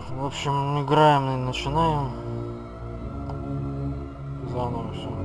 В общем, играем и начинаем. Заново все.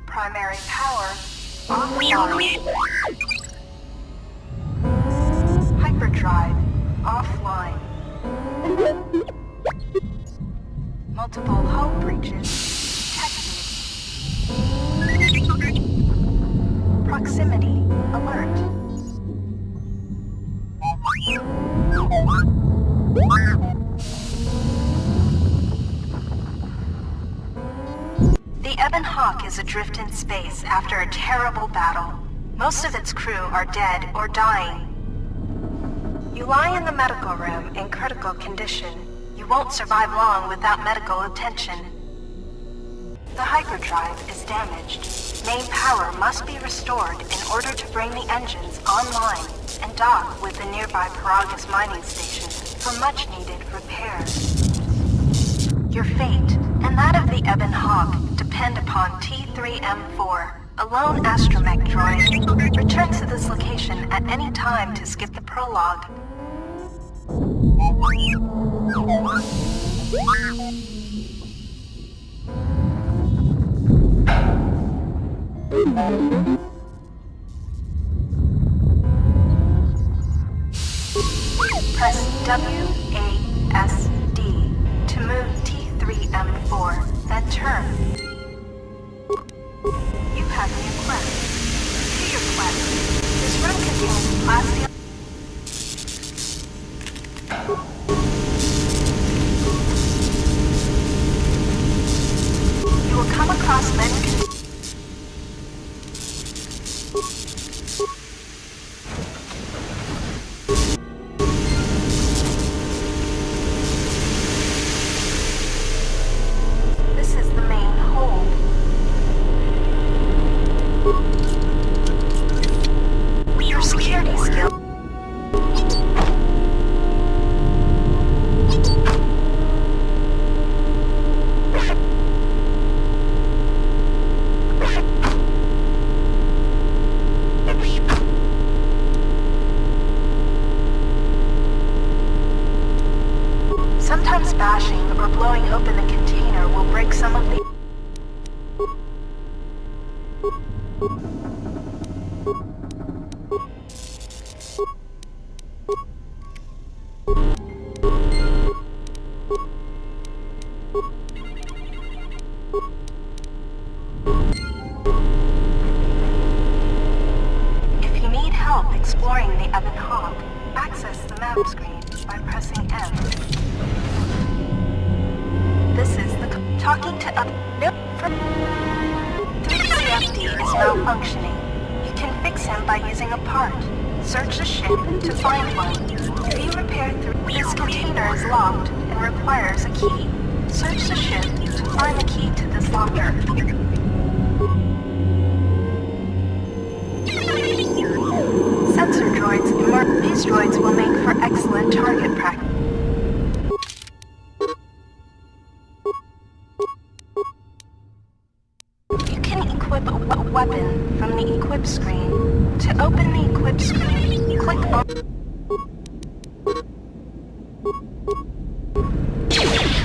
Primary power offline. Hyperdrive offline. Multiple hull breaches detected. Proximity alert. The Ebon Hawk is adrift in space after a terrible battle. Most of its crew are dead or dying. You lie in the medical room in critical condition. You won't survive long without medical attention. The hyperdrive is damaged. Main power must be restored in order to bring the engines online and dock with the nearby Paragus mining station for much-needed repairs. Your fate, and that of the Ebon Hawk, depend upon T3M4, a lone astromech droid. Return to this location at any time to skip the prologue. Press WASD to move T3M4, then turn. You have a new quest. To your quest. This room contains plastic. You will come across many exploring the Ebon Hawk, access the map screen by pressing M. This is the talking to up. Nope. 3CFD is malfunctioning. You can fix him by using a part. Search the ship to find one. If you repair this container is locked and requires a key. Search the ship to find the key to this locker. Sensor droids emerge. These droids will make for excellent target practice. You can equip a weapon from the equip screen. To open the equip screen, click on.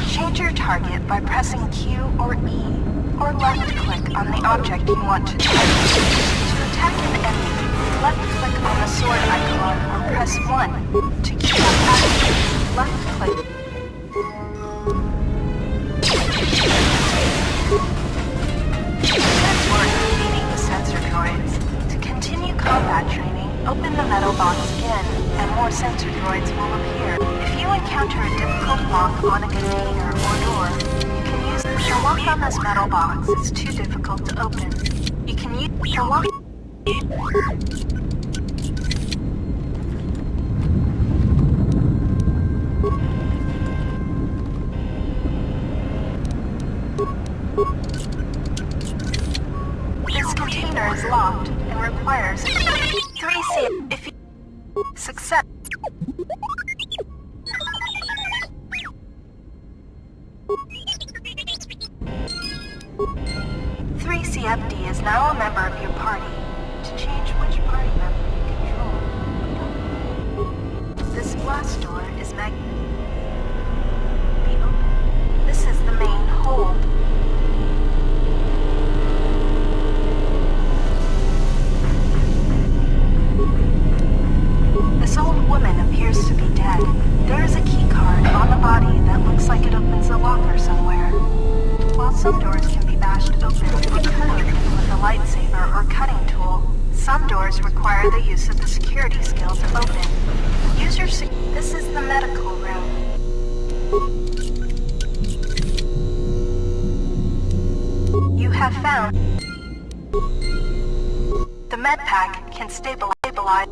Change your target by pressing Q or E, or left-click on the object you want to target. To attack an enemy, left-click on the sword icon or press 1. To keep up action, left-click. Good work defeating the sensor droids. To continue combat training, open the metal box again, and more sensor droids will appear. If you encounter a difficult lock on a container or door, you can use the lock on this metal box is too difficult to open. You can use the lock. This container is locked and requires 3C. If you success. CFD is now a member of your party. To change which party member you control, this blast door is magnetic. Be open. This is the main hold. doors require the use of the security skill to open. Use your This is the medical room. You have found the med pack can stabilize.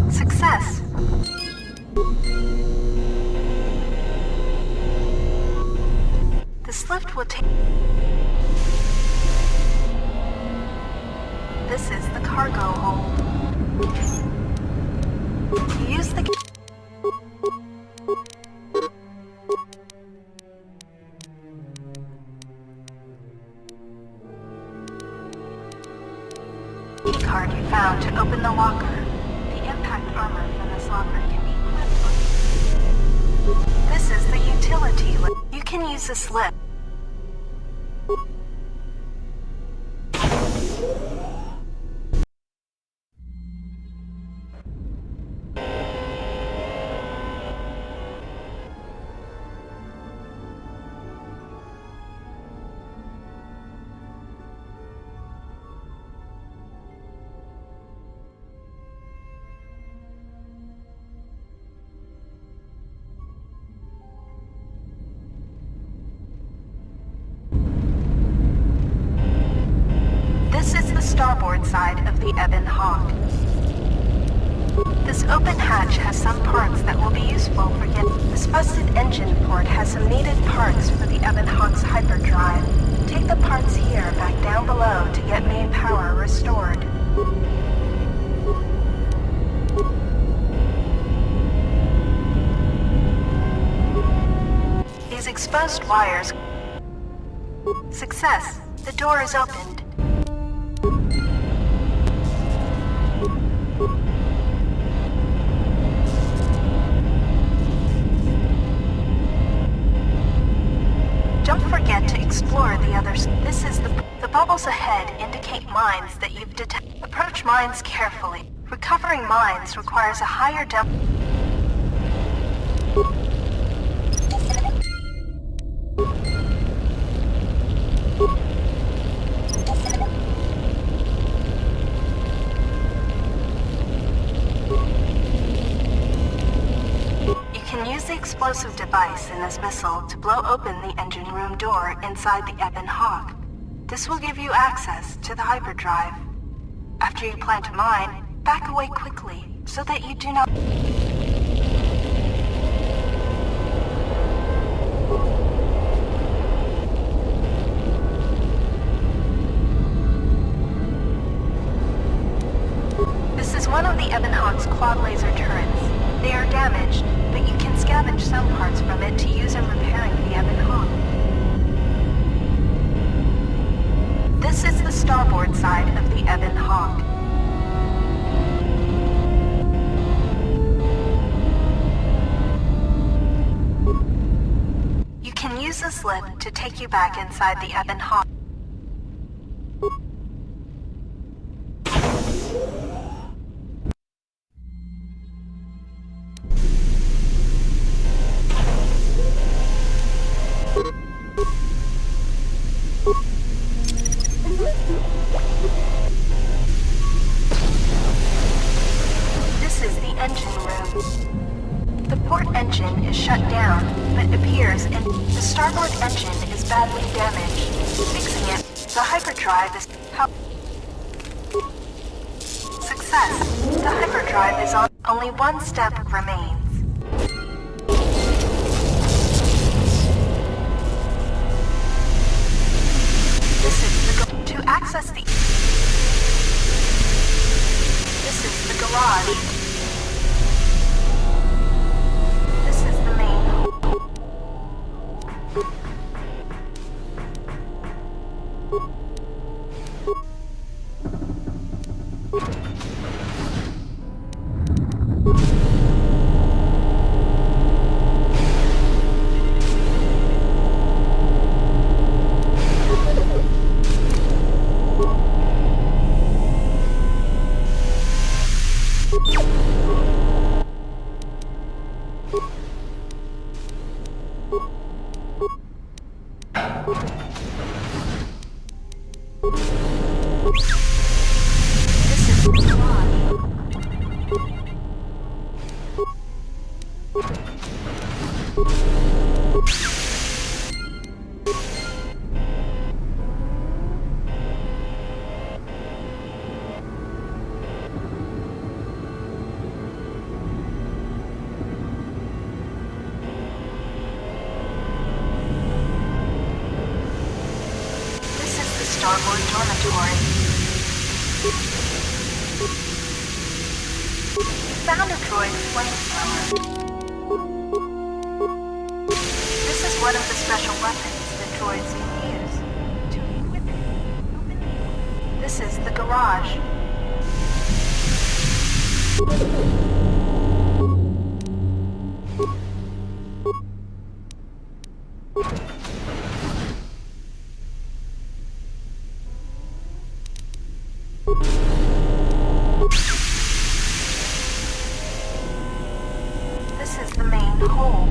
Success. This lift will take. This is the cargo hold. Use the key card you found to open the locker. The impact armor from this locker can be equipped. This is the utility lift. You can use this lift. This is the starboard side of the Ebon Hawk. This open hatch has some parts that will be useful for getting. This busted engine port has some needed parts for the Ebon Hawk's hyperdrive. Take the parts here back down below to get main power restored. These exposed wires. Success. The door is opened. Don't forget to explore the others. This is the bubbles ahead indicate mines that you've detected. Approach mines carefully. Recovering mines requires a higher depth. Use the explosive device in this missile to blow open the engine room door inside the Ebon Hawk. This will give you access to the hyperdrive. After you plant a mine, back away quickly so that you do not... This is one of the Ebon Hawk's quad laser turrets. They are damaged, but you can scavenge some parts from it to use in repairing the Ebon Hawk. This is the starboard side of the Ebon Hawk. You can use this lift to take you back inside the Ebon Hawk. This is the engine room. The port engine is shut down, but appears and the starboard engine is badly damaged. Fixing it, the hyperdrive is... Success! The hyperdrive is on. Only one step remains. This is the... To access the... This is the garage. This is the main... starboard dormitory. You found a droid flamethrower. This is one of the special weapons that droids can use to equip it. This is the garage. This is the main hold.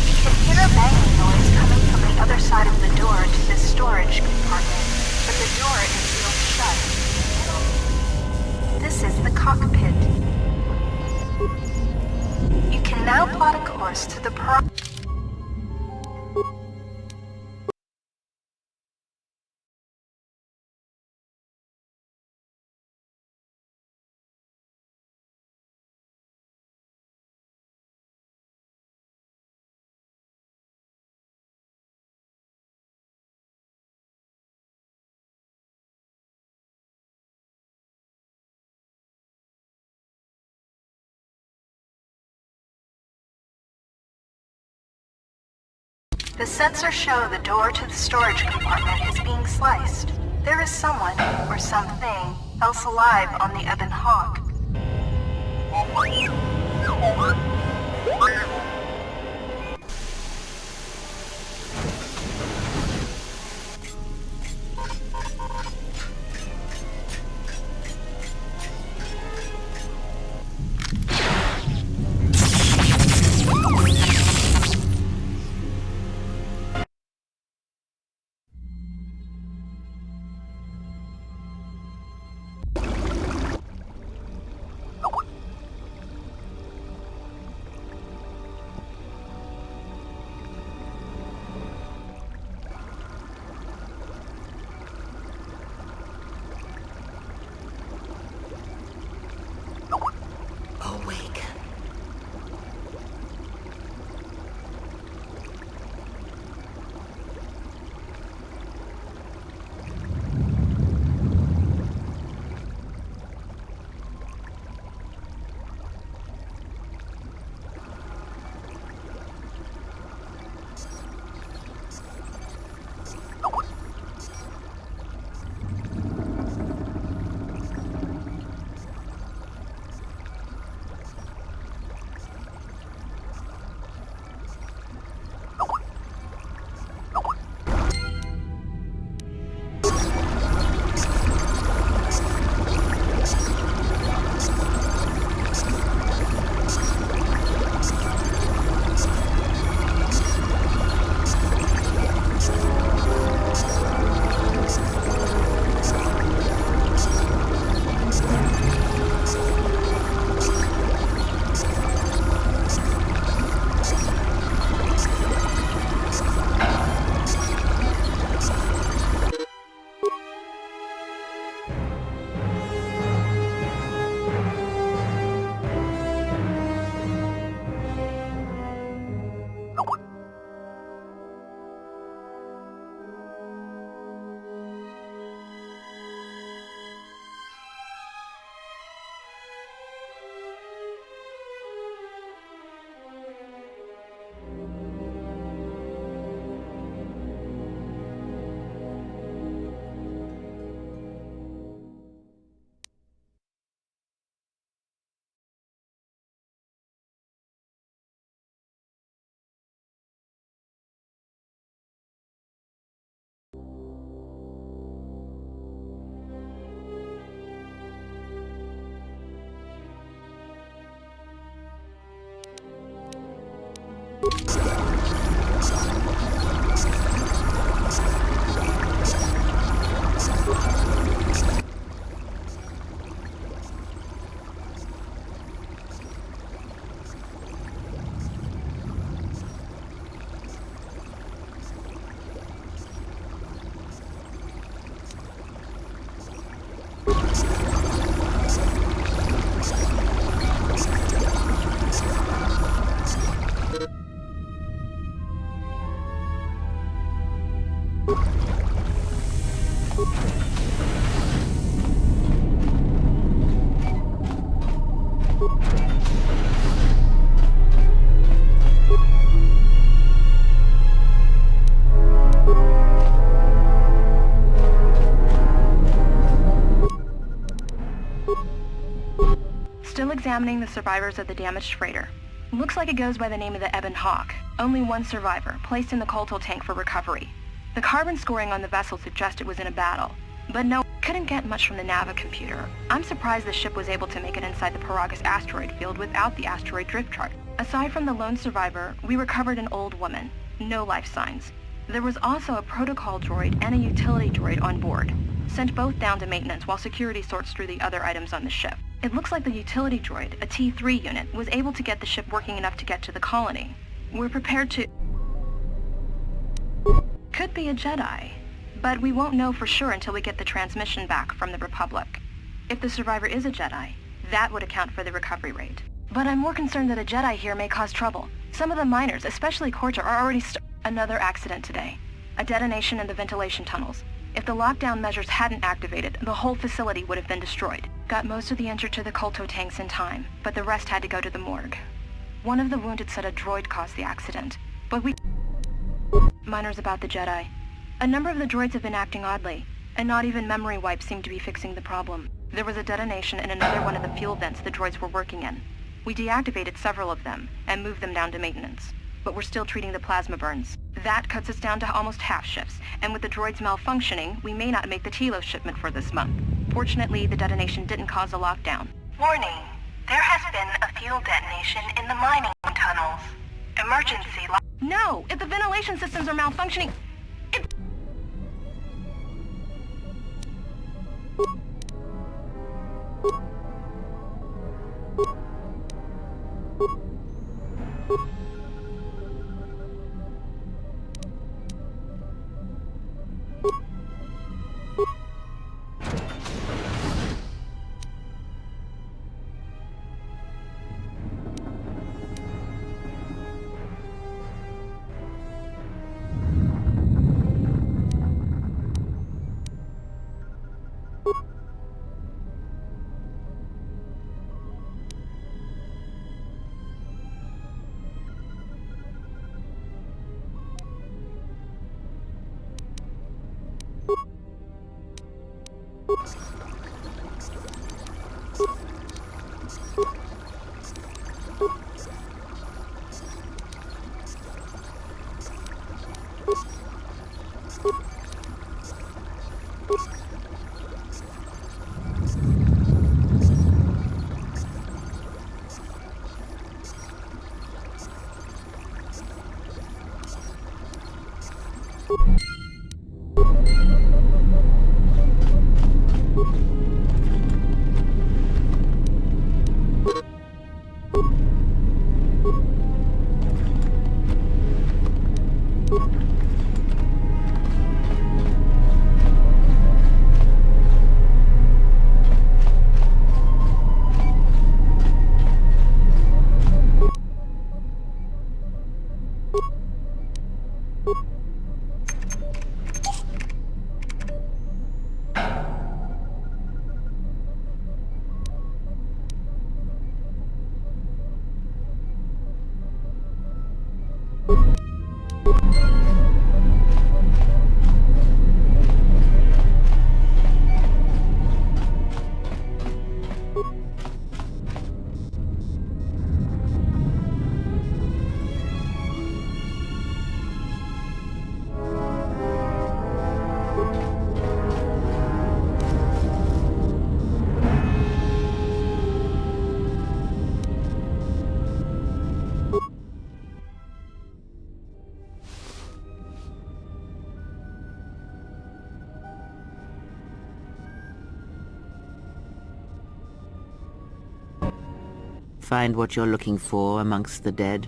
You can hear a banging noise coming from the other side of the door to this storage compartment, but the door is sealed shut. This is the cockpit. You can now plot a course to the The sensors show the door to the storage compartment is being sliced. There is someone, or something, else alive on the Ebon Hawk. examining the survivors of the damaged freighter. Looks like it goes by the name of the Ebon Hawk. Only one survivor, placed in the KOTOR tank for recovery. The carbon scoring on the vessel suggests it was in a battle. But no, couldn't get much from the Nava computer. I'm surprised the ship was able to make it inside the Paragus asteroid field without the asteroid drift chart. Aside from the lone survivor, we recovered an old woman. No life signs. There was also a protocol droid and a utility droid on board. Sent both down to maintenance while security sorts through the other items on the ship. It looks like the utility droid, a T3 unit, was able to get the ship working enough to get to the colony. We're prepared to... Could be a Jedi. But we won't know for sure until we get the transmission back from the Republic. If the survivor is a Jedi, that would account for the recovery rate. But I'm more concerned that a Jedi here may cause trouble. Some of the miners, especially KOTOR, are already Another accident today. A detonation in the ventilation tunnels. If the lockdown measures hadn't activated, the whole facility would have been destroyed. Got most of the injured to the KOTOR tanks in time, but the rest had to go to the morgue. One of the wounded said a droid caused the accident, but miners about the Jedi. A number of the droids have been acting oddly, and not even memory wipes seem to be fixing the problem. There was a detonation in another one of the fuel vents the droids were working in. We deactivated several of them, and moved them down to maintenance. But we're still treating the plasma burns. That cuts us down to almost half shifts, and with the droids malfunctioning, we may not make the Telos shipment for this month. Fortunately, the detonation didn't cause a lockdown. Warning, there has been a fuel detonation in the mining tunnels. Emergency No! If the ventilation systems are malfunctioning... Find what you're looking for amongst the dead?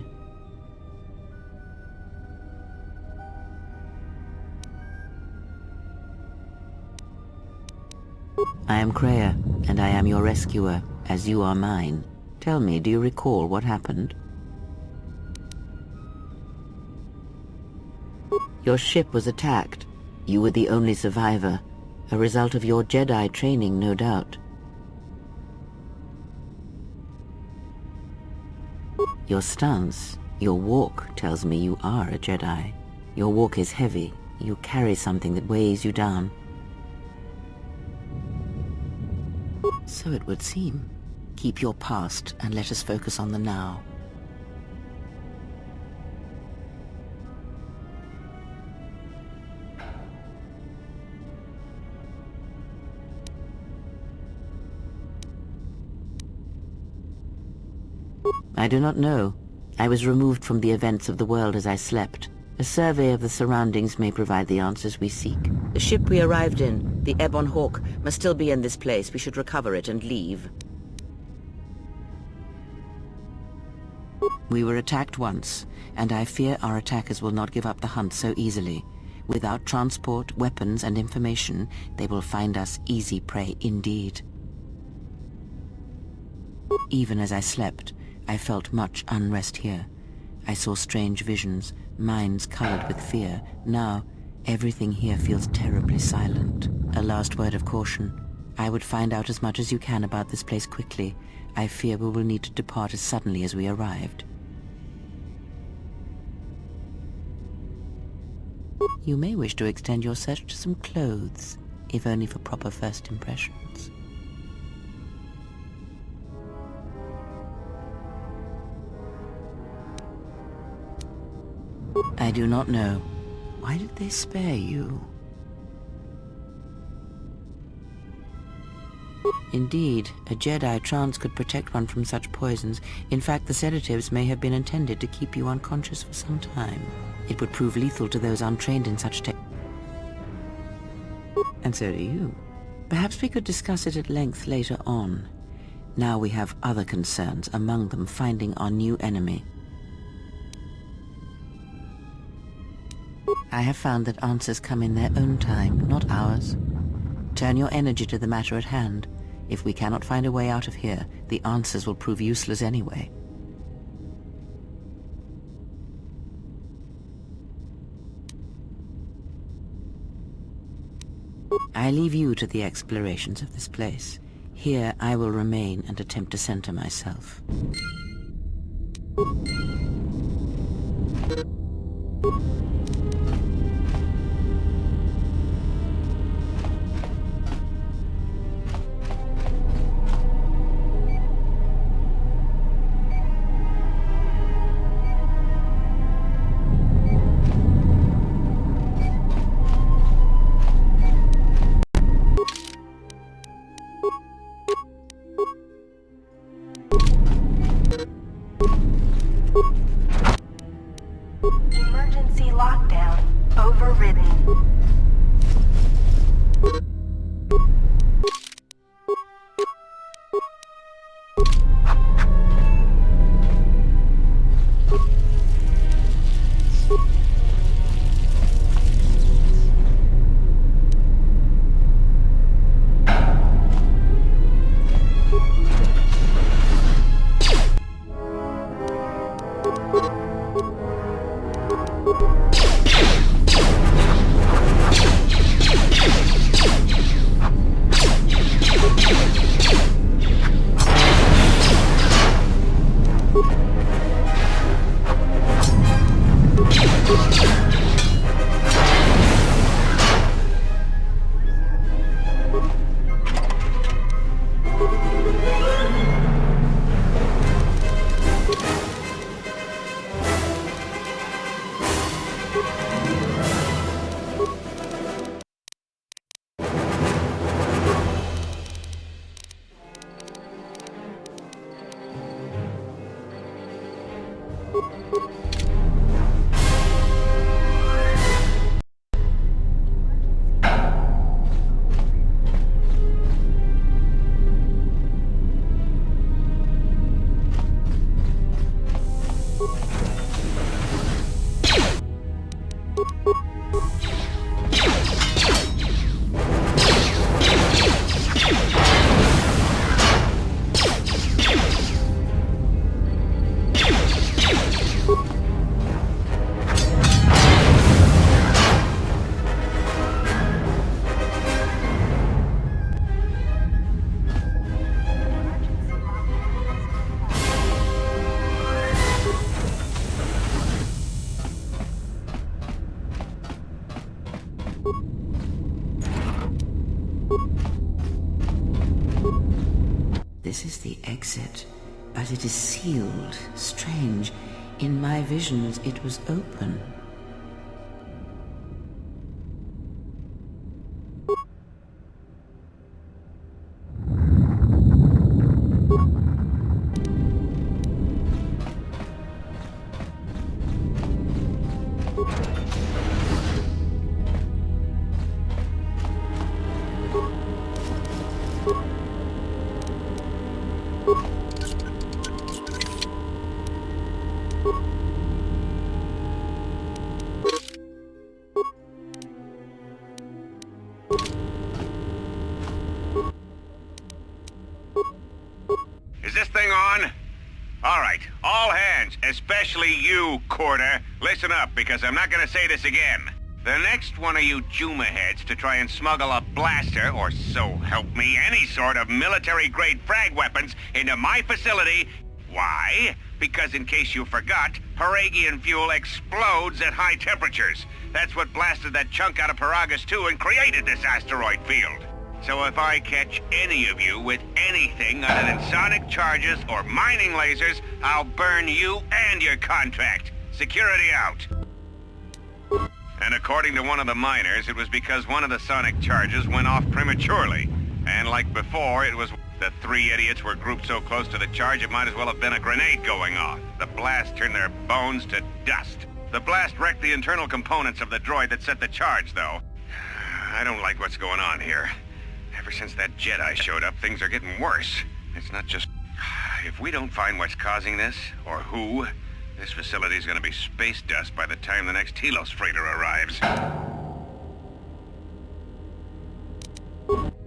I am Kreia, and I am your rescuer, as you are mine. Tell me, do you recall what happened? Your ship was attacked. You were the only survivor, a result of your Jedi training, no doubt. Your stance, your walk tells me you are a Jedi. Your walk is heavy. You carry something that weighs you down. So it would seem. Keep your past and let us focus on the now. I do not know. I was removed from the events of the world as I slept. A survey of the surroundings may provide the answers we seek. The ship we arrived in, the Ebon Hawk, must still be in this place. We should recover it and leave. We were attacked once, and I fear our attackers will not give up the hunt so easily. Without transport, weapons, and information, they will find us easy prey indeed. Even as I slept, I felt much unrest here. I saw strange visions, minds colored with fear. Now, everything here feels terribly silent. A last word of caution. I would find out as much as you can about this place quickly. I fear we will need to depart as suddenly as we arrived. You may wish to extend your search to some clothes, if only for proper first impressions. I do not know. Why did they spare you? Indeed, a Jedi trance could protect one from such poisons. In fact, the sedatives may have been intended to keep you unconscious for some time. It would prove lethal to those untrained in such tech. And so do you. Perhaps we could discuss it at length later on. Now we have other concerns, among them finding our new enemy. I have found that answers come in their own time, not ours. Turn your energy to the matter at hand. If we cannot find a way out of here, the answers will prove useless anyway. I leave you to the explorations of this place. Here I will remain and attempt to center myself. Emergency lockdown overridden. the exit, but it is sealed. Strange. In my visions, it was open. Is this thing on? All right, all hands, especially you, KOTOR. Listen up, because I'm not gonna say this again. The next one of you Juma heads to try and smuggle a blaster, or so help me, any sort of military-grade frag weapons into my facility. Why? Because in case you forgot, Paragian fuel explodes at high temperatures. That's what blasted that chunk out of Paragus 2 and created this asteroid field. So if I catch any of you with anything other than sonic charges or mining lasers, I'll burn you and your contract. Security out. And according to one of the miners, it was because one of the sonic charges went off prematurely. And like before, it was the three idiots were grouped so close to the charge it might as well have been a grenade going off. The blast turned their bones to dust. The blast wrecked the internal components of the droid that set the charge, though. I don't like what's going on here. Ever since that Jedi showed up, things are getting worse. It's not just... If we don't find what's causing this, or who, this facility's gonna be space dust by the time the next Telos freighter arrives.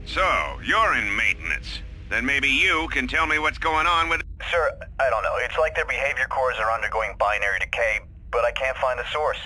So, you're in maintenance. Then maybe you can tell me what's going on with... Sir, I don't know. It's like their behavior cores are undergoing binary decay, but I can't find the source.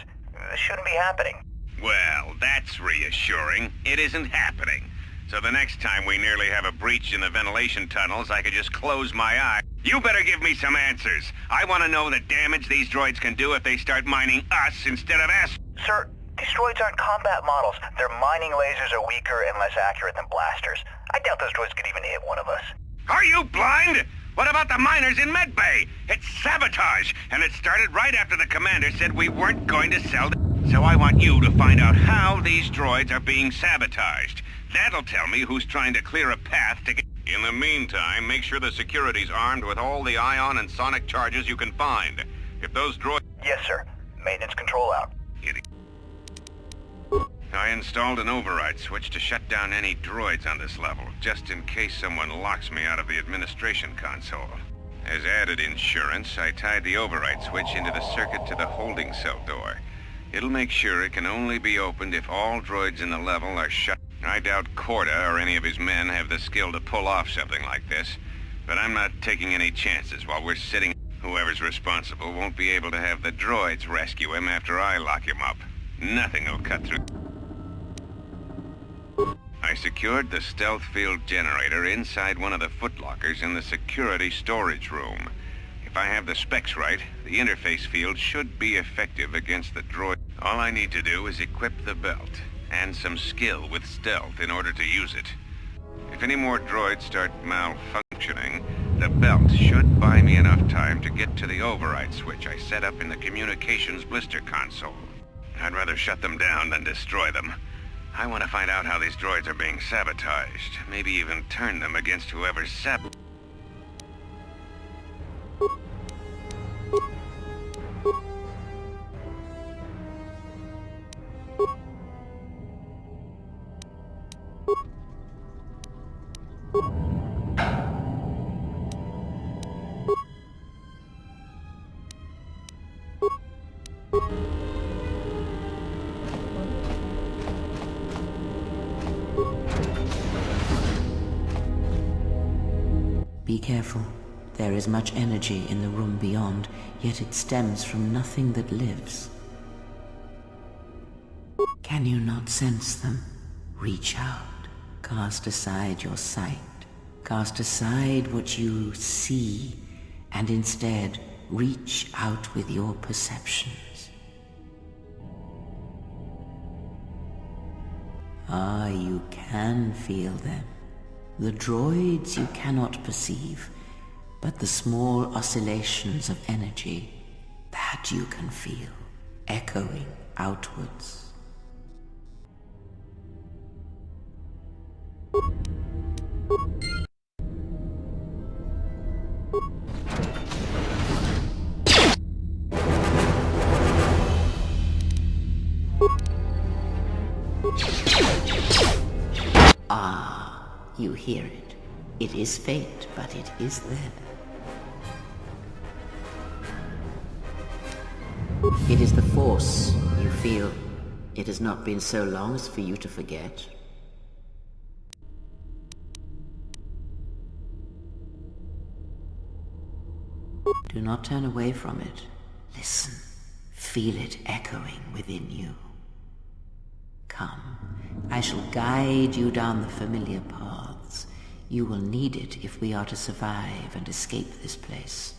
This shouldn't be happening. Well, that's reassuring. It isn't happening. So the next time we nearly have a breach in the ventilation tunnels, I could just close my eye. You better give me some answers. I want to know the damage these droids can do if they start mining us instead of us. Sir, these droids aren't combat models. Their mining lasers are weaker and less accurate than blasters. I doubt those droids could even hit one of us. Are you blind? What about the miners in Medbay? It's sabotage, and it started right after the commander said we weren't going to sell them. So I want you to find out how these droids are being sabotaged. That'll tell me who's trying to clear a path to get... In the meantime, make sure the security's armed with all the ion and sonic charges you can find. If those droids... Yes, sir. Maintenance control out. I installed an override switch to shut down any droids on this level, just in case someone locks me out of the administration console. As added insurance, I tied the override switch into the circuit to the holding cell door. It'll make sure it can only be opened if all droids in the level are shut. I doubt KOTOR or any of his men have the skill to pull off something like this, but I'm not taking any chances while we're sitting. Whoever's responsible won't be able to have the droids rescue him after I lock him up. Nothing will cut through. I secured the stealth field generator inside one of the footlockers in the security storage room. If I have the specs right, the interface field should be effective against the droid. All I need to do is equip the belt, and some skill with stealth in order to use it. If any more droids start malfunctioning, the belt should buy me enough time to get to the override switch I set up in the communications blister console. I'd rather shut them down than destroy them. I want to find out how these droids are being sabotaged, maybe even turn them against whoever's Be careful. There is much energy in the room beyond, yet it stems from nothing that lives. Can you not sense them? Reach out. Cast aside your sight. Cast aside what you see, and instead reach out with your perceptions. Ah, you can feel them. The droids you cannot perceive, but the small oscillations of energy that you can feel echoing outwards. Ah, you hear it. It is faint, but it is there. It is the force you feel. It has not been so long as for you to forget. Do not turn away from it. Listen. Feel it echoing within you. Come, I shall guide you down the familiar paths. You will need it if we are to survive and escape this place.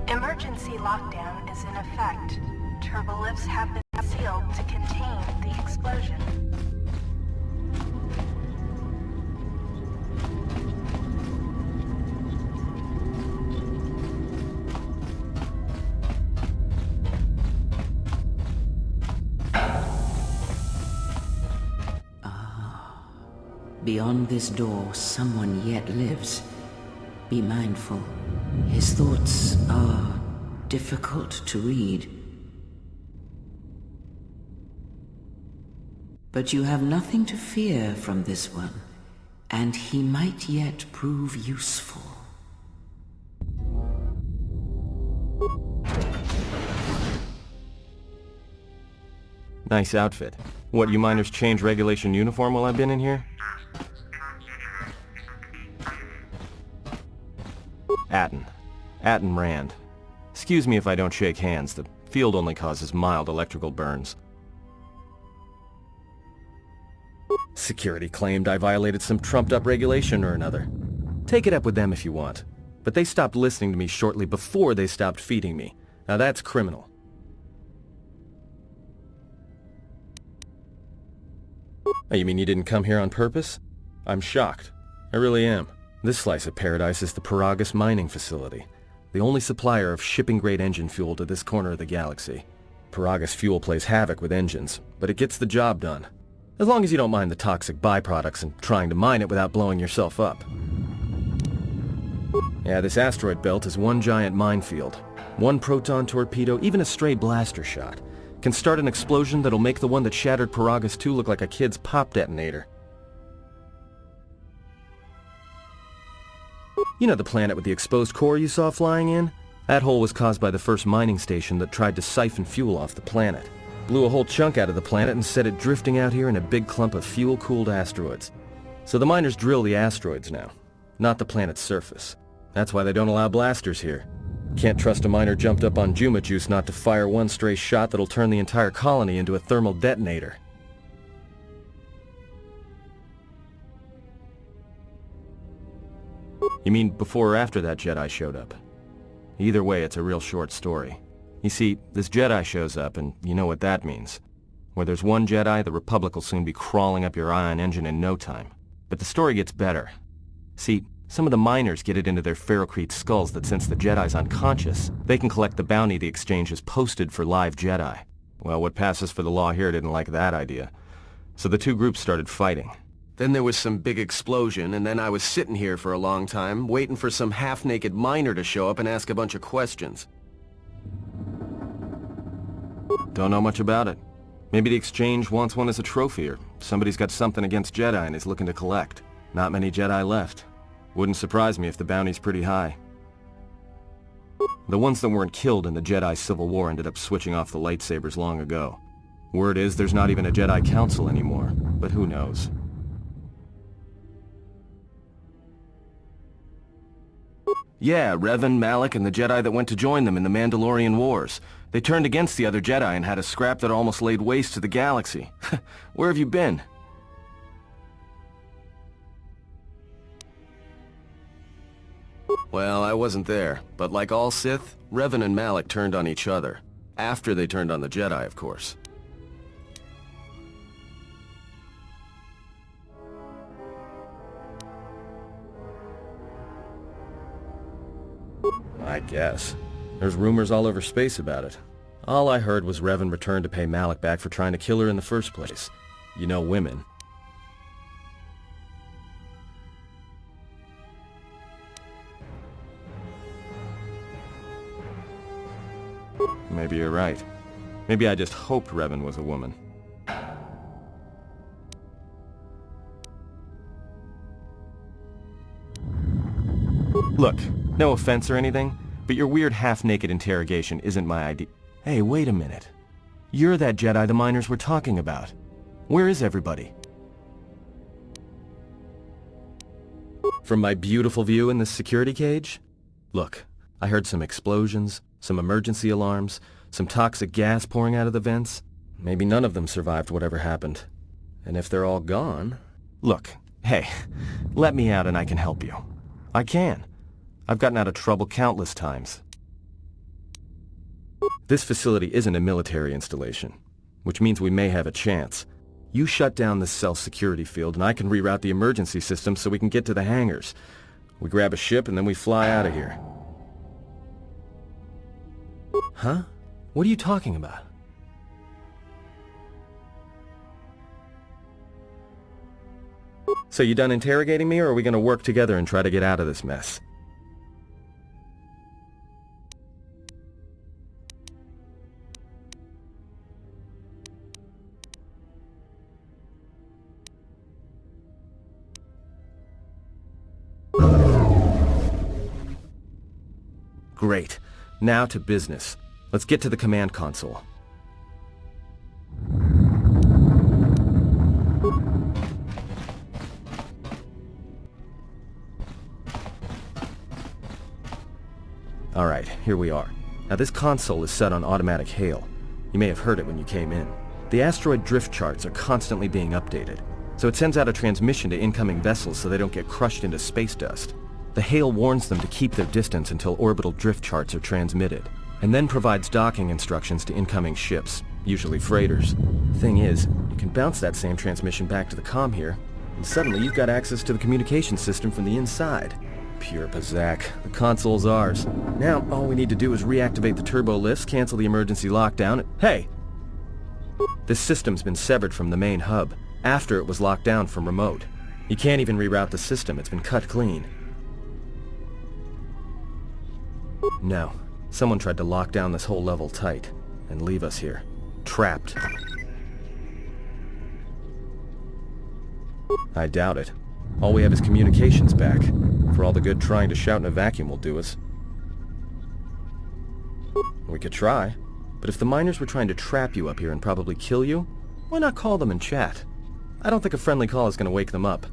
Emergency lockdown is in effect. Turbolifts have been sealed to contain the explosion. Beyond this door, someone yet lives. Be mindful. His thoughts are difficult to read. But you have nothing to fear from this one, and he might yet prove useful. Nice outfit. What, you miners change regulation uniform while I've been in here? Atten Rand. Excuse me if I don't shake hands. The field only causes mild electrical burns. Security claimed I violated some trumped-up regulation or another. Take it up with them if you want. But they stopped listening to me shortly before they stopped feeding me. Now that's criminal. Oh, you mean you didn't come here on purpose? I'm shocked. I really am. This slice of paradise is the Paragus mining facility, the only supplier of shipping-grade engine fuel to this corner of the galaxy. Paragus fuel plays havoc with engines, but it gets the job done. As long as you don't mind the toxic byproducts and trying to mine it without blowing yourself up. Yeah, this asteroid belt is one giant minefield. One proton torpedo, even a stray blaster shot, can start an explosion that'll make the one that shattered Paragus 2 look like a kid's pop detonator. You know the planet with the exposed core you saw flying in? That hole was caused by the first mining station that tried to siphon fuel off the planet. Blew a whole chunk out of the planet and set it drifting out here in a big clump of fuel-cooled asteroids. So the miners drill the asteroids now, not the planet's surface. That's why they don't allow blasters here. Can't trust a miner jumped up on Juma juice not to fire one stray shot that'll turn the entire colony into a thermal detonator. You mean before or after that Jedi showed up? Either way, it's a real short story. You see, this Jedi shows up, and you know what that means. Where there's one Jedi, the Republic will soon be crawling up your ion engine in no time. But the story gets better. See, some of the miners get it into their ferrocrete skulls that since the Jedi's unconscious, they can collect the bounty the exchange has posted for live Jedi. Well, what passes for the law here didn't like that idea. So the two groups started fighting. Then there was some big explosion, and then I was sitting here for a long time, waiting for some half-naked miner to show up and ask a bunch of questions. Don't know much about it. Maybe the exchange wants one as a trophy, or somebody's got something against Jedi and is looking to collect. Not many Jedi left. Wouldn't surprise me if the bounty's pretty high. The ones that weren't killed in the Jedi Civil War ended up switching off the lightsabers long ago. Word is there's not even a Jedi Council anymore, but who knows. Yeah, Revan, Malak, and the Jedi that went to join them in the Mandalorian Wars. They turned against the other Jedi and had a scrap that almost laid waste to the galaxy. Where have you been? Well, I wasn't there, but like all Sith, Revan and Malak turned on each other. After they turned on the Jedi, of course. I guess. There's rumors all over space about it. All I heard was Revan returned to pay Malik back for trying to kill her in the first place. You know women. Maybe you're right. Maybe I just hoped Revan was a woman. Look, no offense or anything, but your weird half-naked interrogation isn't my idea. Hey, wait a minute. You're that Jedi the miners were talking about. Where is everybody? From my beautiful view in this security cage? Look, I heard some explosions, some emergency alarms, some toxic gas pouring out of the vents. Maybe none of them survived whatever happened. And if they're all gone... Look, hey, let me out and I can help you. I can. I've gotten out of trouble countless times. This facility isn't a military installation, which means we may have a chance. You shut down this cell security field and I can reroute the emergency system so we can get to the hangars. We grab a ship and then we fly out of here. Huh? What are you talking about? So you done interrogating me, or are we gonna work together and try to get out of this mess? Great. Now to business. Let's get to the command console. Alright, here we are. Now this console is set on automatic hail. You may have heard it when you came in. The asteroid drift charts are constantly being updated, so it sends out a transmission to incoming vessels so they don't get crushed into space dust. The hail warns them to keep their distance until orbital drift charts are transmitted, and then provides docking instructions to incoming ships, usually freighters. Thing is, you can bounce that same transmission back to the comm here, and suddenly you've got access to the communication system from the inside. Pure Pazak. The console's ours. Now, all we need to do is reactivate the turbo lifts, cancel the emergency lockdown. Hey! This system's been severed from the main hub, after it was locked down from remote. You can't even reroute the system, it's been cut clean. No. Someone tried to lock down this whole level tight, and leave us here. Trapped. I doubt it. All we have is communications back. For all the good trying to shout in a vacuum will do us. We could try, but if the miners were trying to trap you up here and probably kill you, why not call them and chat? I don't think a friendly call is going to wake them up.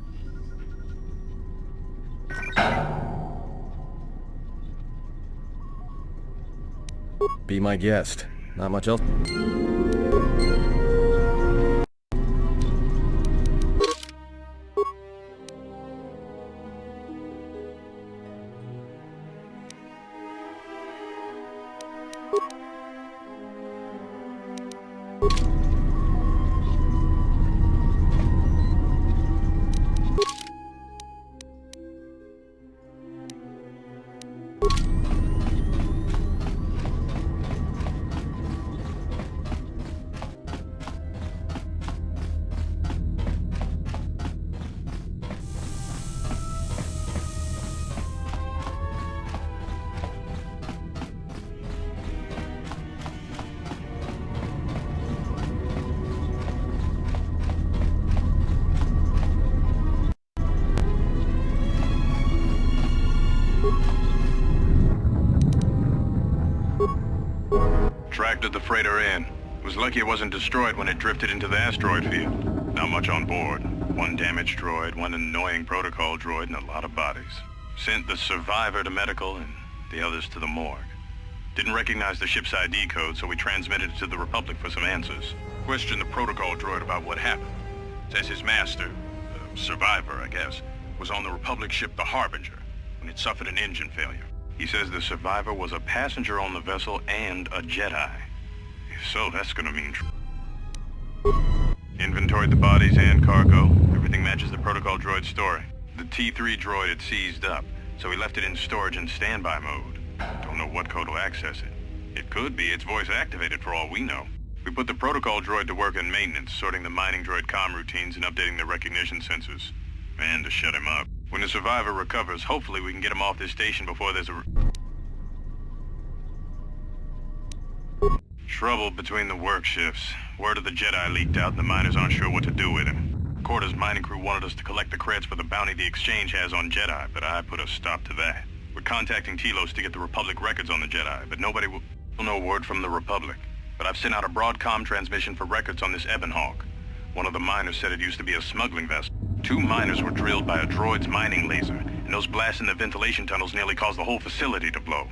Be my guest. Not much else. Tracked the freighter in. Was lucky it wasn't destroyed when it drifted into the asteroid field. Not much on board. One damaged droid, one annoying protocol droid, and a lot of bodies. Sent the survivor to medical and the others to the morgue. Didn't recognize the ship's ID code, so we transmitted it to the Republic for some answers. Questioned the protocol droid about what happened. Says his master, the survivor I guess, was on the Republic ship the Harbinger when it suffered an engine failure. He says the survivor was a passenger on the vessel and a Jedi. If so, that's gonna mean inventoried the bodies and cargo. Everything matches the protocol droid's story. The T3 droid had seized up, so we left it in storage in standby mode. Don't know what code will access it. It could be it's voice activated for all we know. We put the protocol droid to work in maintenance, sorting the mining droid comm routines and updating the recognition sensors. And to shut him up. When the survivor recovers, hopefully we can get him off this station before there's a... Trouble between the work shifts. Word of the Jedi leaked out and the miners aren't sure what to do with him. KOTOR's mining crew wanted us to collect the credits for the bounty the Exchange has on Jedi, but I put a stop to that. We're contacting Telos to get the Republic records on the Jedi, but nobody will know word from the Republic. But I've sent out a broadcom transmission for records on this Ebon Hawk. One of the miners said it used to be a smuggling vessel. 2 miners were drilled by a droid's mining laser, and those blasts in the ventilation tunnels nearly caused the whole facility to blow.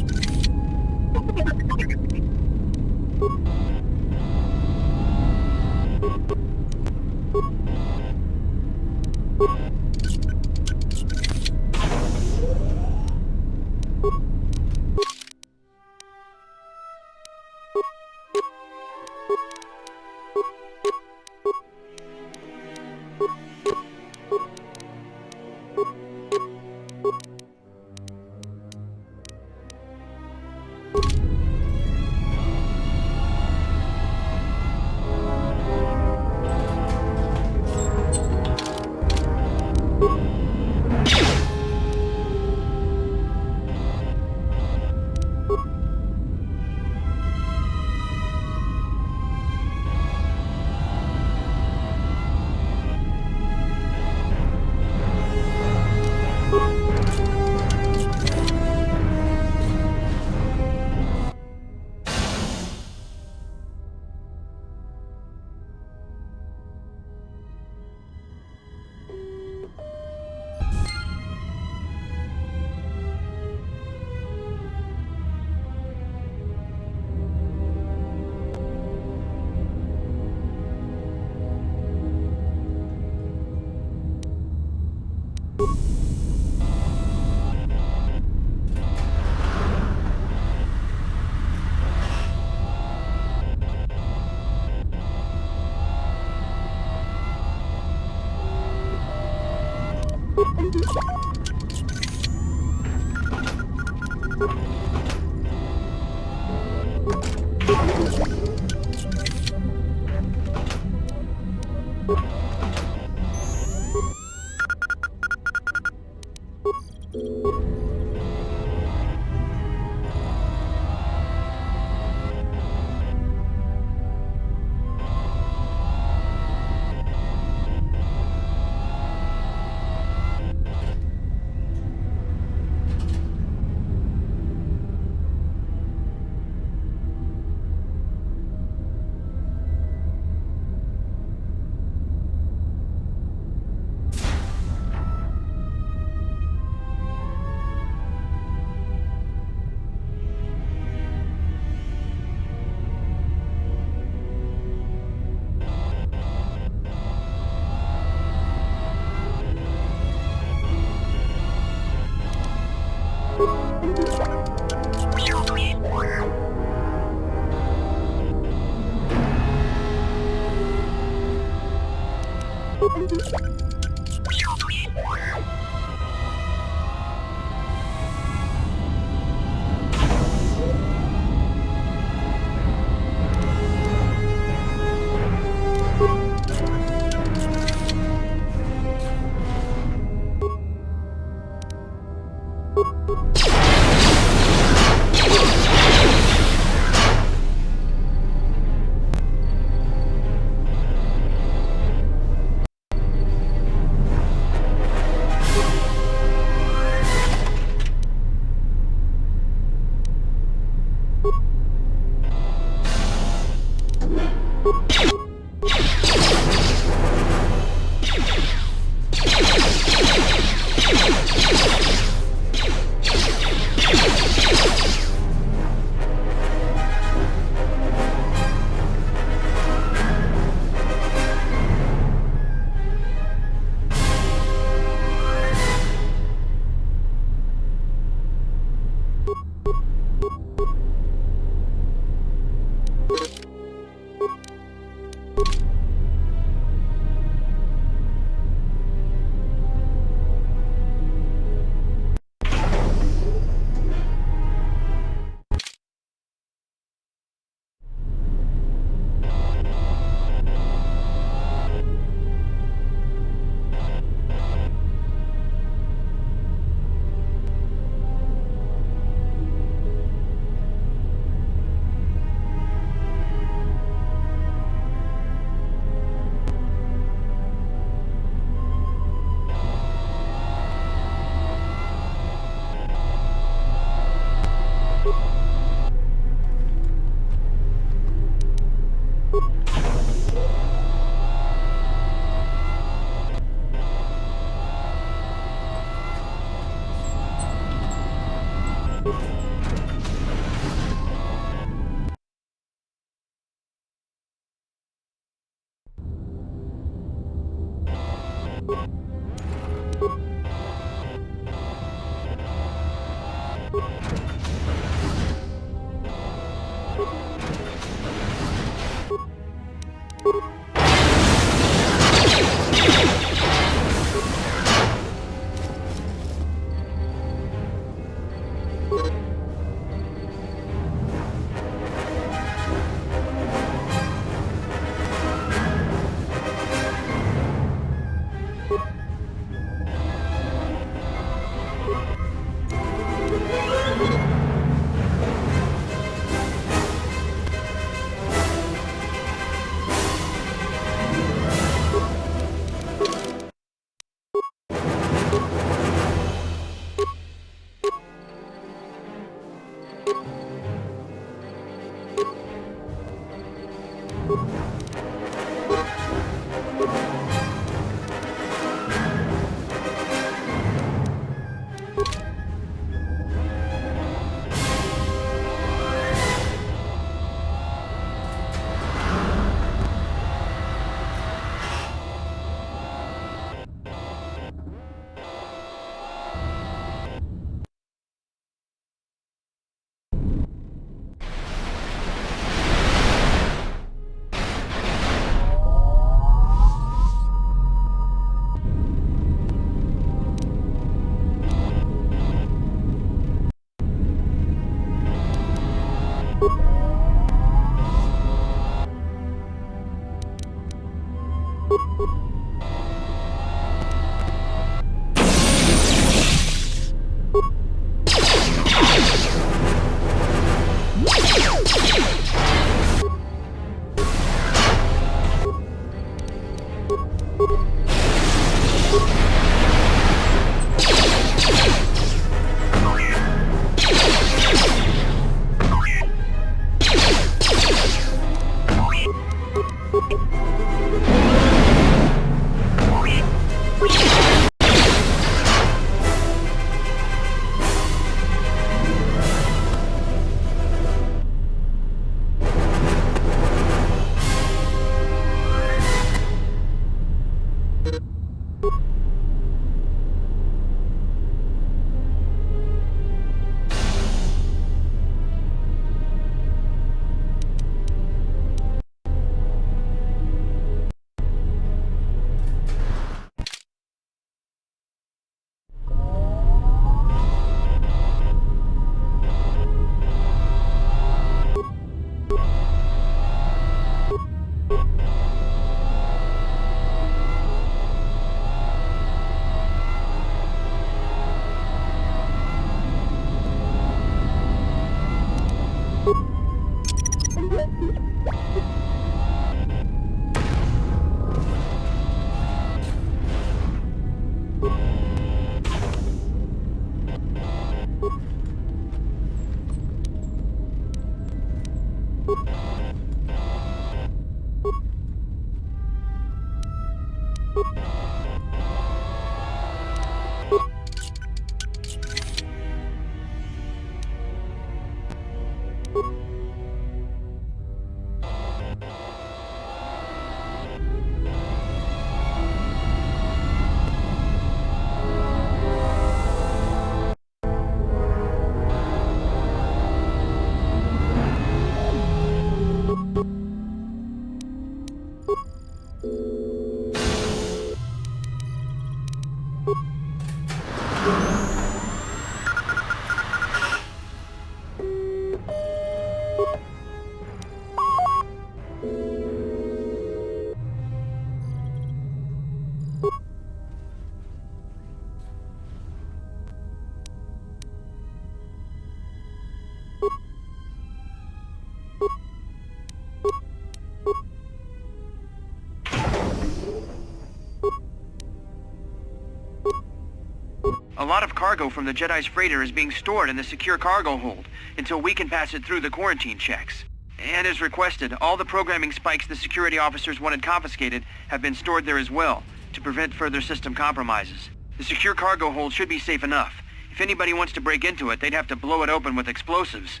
A lot of cargo from the Jedi's freighter is being stored in the secure cargo hold until we can pass it through the quarantine checks. And as requested, all the programming spikes the security officers wanted confiscated have been stored there as well, to prevent further system compromises. The secure cargo hold should be safe enough. If anybody wants to break into it, they'd have to blow it open with explosives.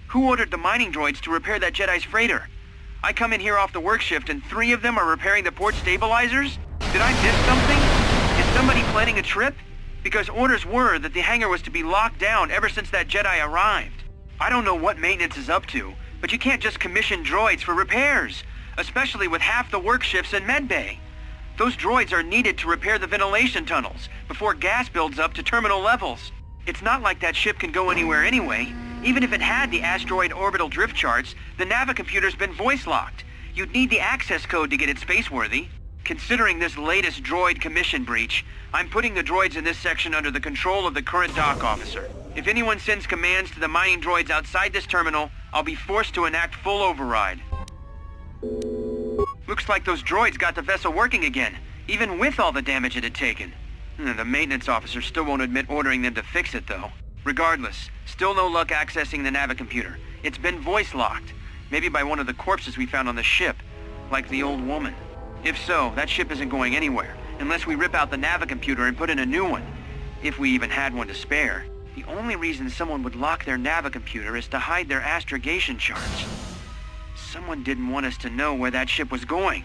Who ordered the mining droids to repair that Jedi's freighter? I come in here off the work shift and 3 of them are repairing the port stabilizers? Did I miss something? Is somebody planning a trip? Because orders were that the hangar was to be locked down ever since that Jedi arrived. I don't know what maintenance is up to, but you can't just commission droids for repairs, especially with half the work shifts in medbay. Those droids are needed to repair the ventilation tunnels before gas builds up to terminal levels. It's not like that ship can go anywhere anyway. Even if it had the asteroid orbital drift charts, the navicomputer's been voice-locked. You'd need the access code to get it spaceworthy. Considering this latest droid commission breach, I'm putting the droids in this section under the control of the current dock officer. If anyone sends commands to the mining droids outside this terminal, I'll be forced to enact full override. Looks like those droids got the vessel working again, even with all the damage it had taken. The maintenance officer still won't admit ordering them to fix it, though. Regardless, still no luck accessing the navicomputer. It's been voice-locked, maybe by one of the corpses we found on the ship, like the old woman. If so, that ship isn't going anywhere, unless we rip out the navicomputer and put in a new one. If we even had one to spare. The only reason someone would lock their navicomputer is to hide their astrogation charts. Someone didn't want us to know where that ship was going,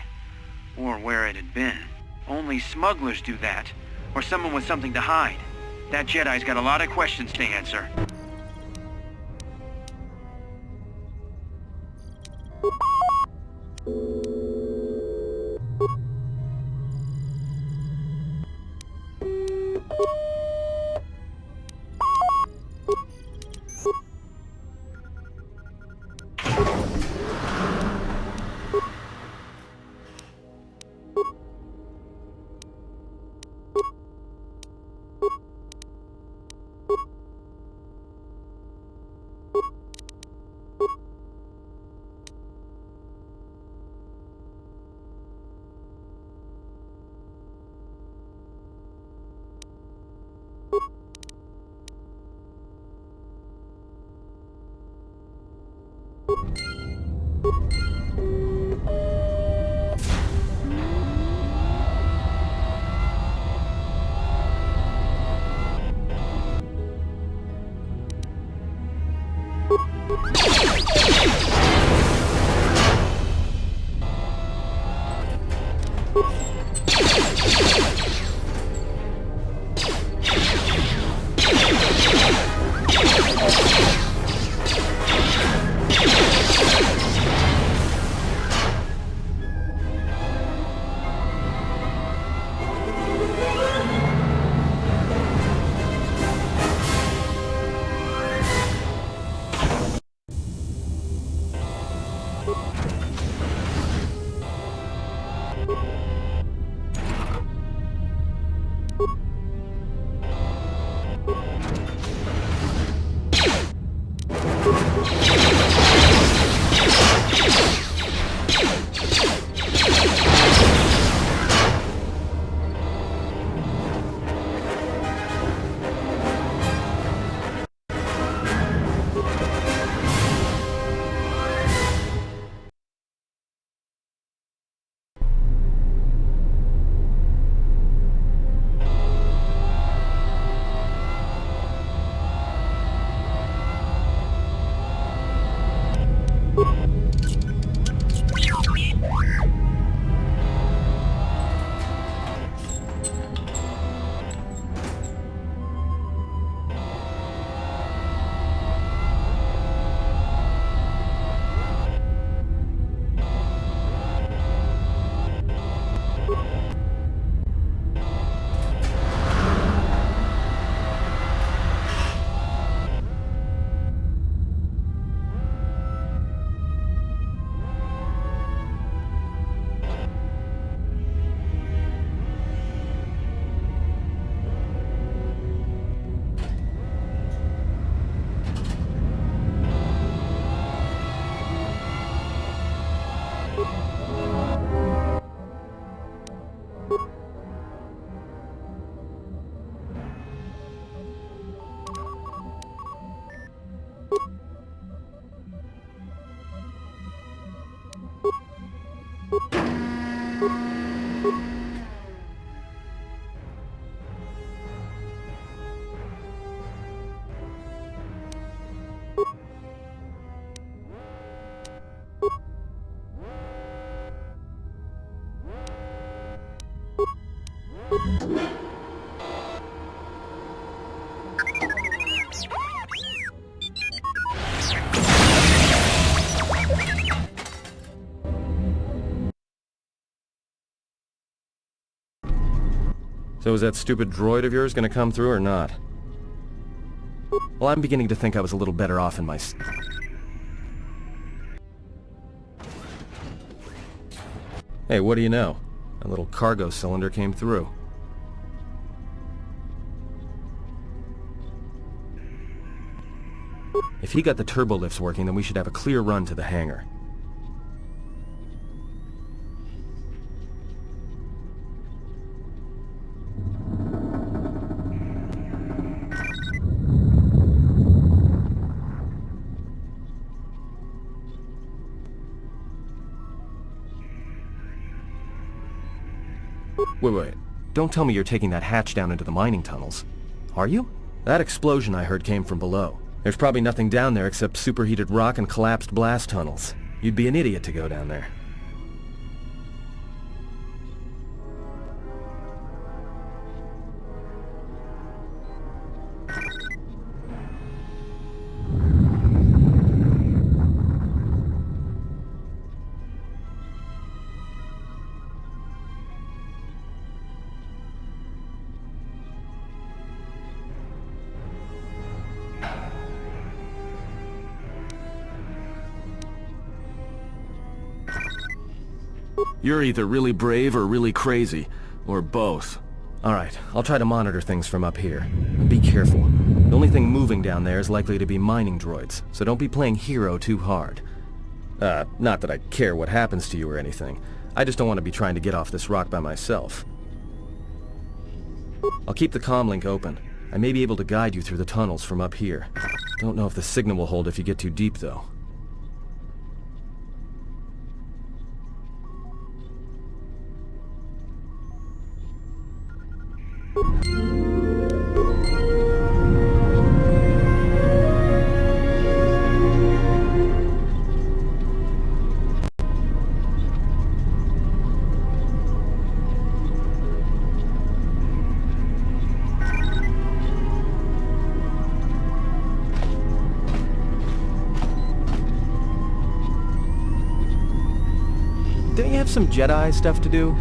or where it had been. Only smugglers do that, or someone with something to hide. That Jedi's got a lot of questions to answer. So is that stupid droid of yours gonna come through or not? Well, I'm beginning to think I was a little better off in my... Hey, what do you know? A little cargo cylinder came through. If he got the turbo lifts working, then we should have a clear run to the hangar. Wait. Don't tell me you're taking that hatch down into the mining tunnels. Are you? That explosion I heard came from below. There's probably nothing down there except superheated rock and collapsed blast tunnels. You'd be an idiot to go down there. You're either really brave or really crazy, or both. Alright, I'll try to monitor things from up here. Be careful. The only thing moving down there is likely to be mining droids, so don't be playing hero too hard. Not that I care what happens to you or anything. I just don't want to be trying to get off this rock by myself. I'll keep the comm link open. I may be able to guide you through the tunnels from up here. Don't know if the signal will hold if you get too deep, though. Don't you have some Jedi stuff to do?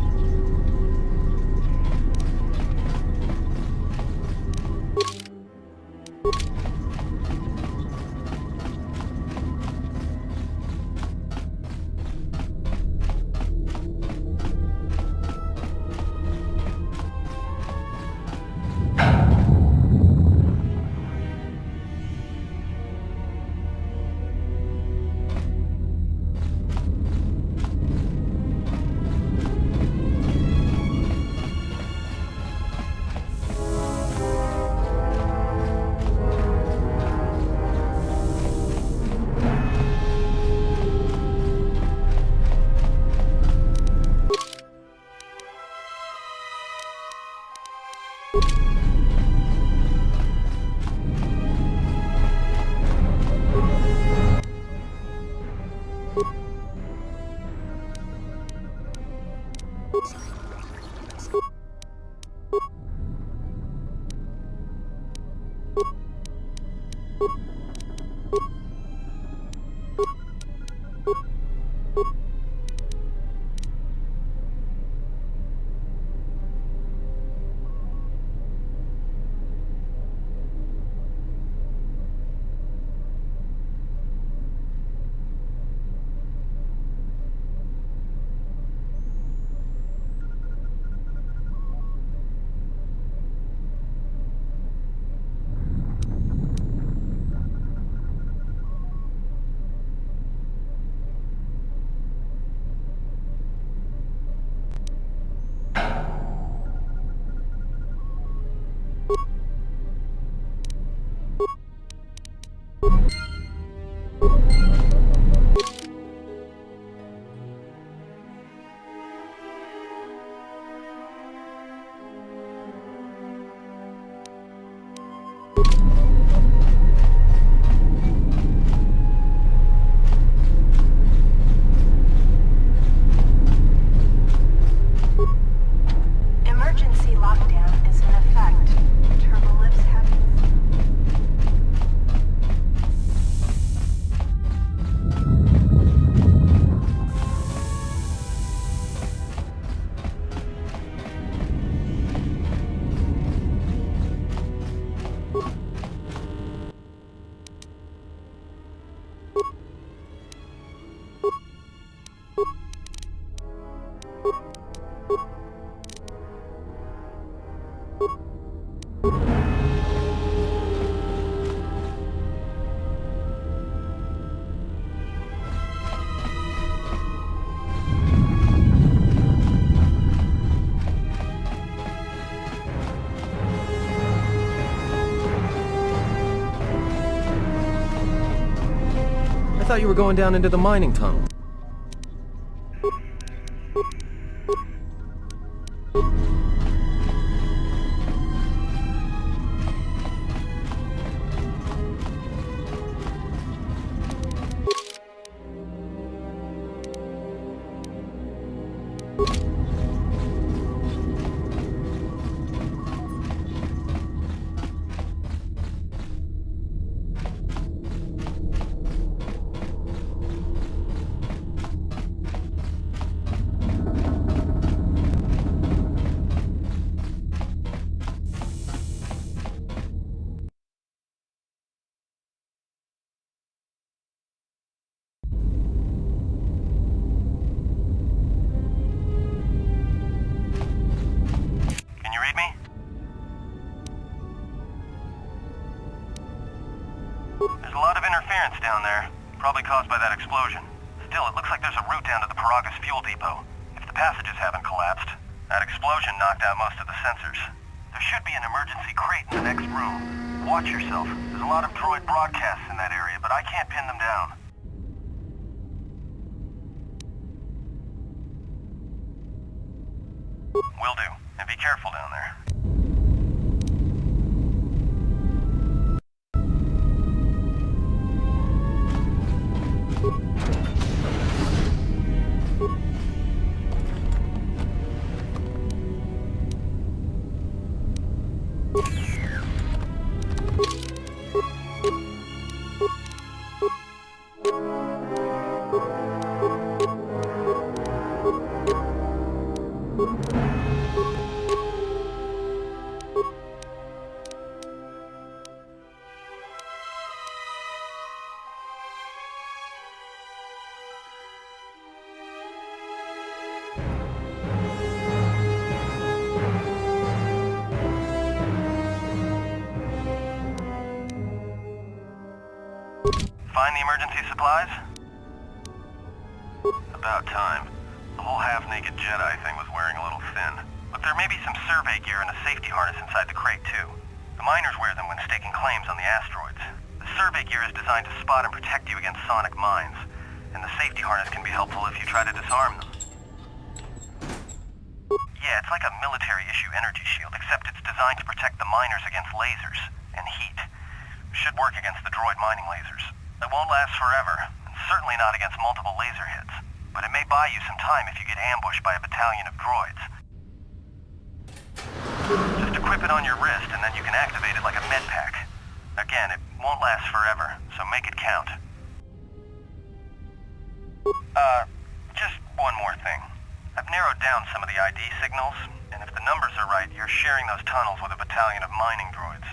thought you were going down into the mining tunnel. Can you read me? There's a lot of interference down there, probably caused by that explosion. Still, it looks like there's a route down to the Paragas fuel depot. If the passages haven't collapsed, that explosion knocked out most of the sensors. There should be an emergency crate in the next room. Watch yourself. There's a lot of droid broadcasts in that area, but I can't pin them down. Will do. And be careful down there. Find the emergency supplies? About time. The whole half-naked Jedi thing was wearing a little thin. But there may be some survey gear and a safety harness inside the crate, too. The miners wear them when staking claims on the asteroids. The survey gear is designed to spot and protect you against sonic mines. And the safety harness can be helpful if you try to disarm them. Yeah, it's like a military-issue energy shield, except it's designed to protect the miners against lasers and heat. Should work against the droid mining lasers. It won't last forever, and certainly not against multiple laser hits. But it may buy you some time if you get ambushed by a battalion of droids. Just equip it on your wrist, and then you can activate it like a med pack. Again, it won't last forever, so make it count. Just one more thing. I've narrowed down some of the ID signals, and if the numbers are right, you're sharing those tunnels with a battalion of mining droids.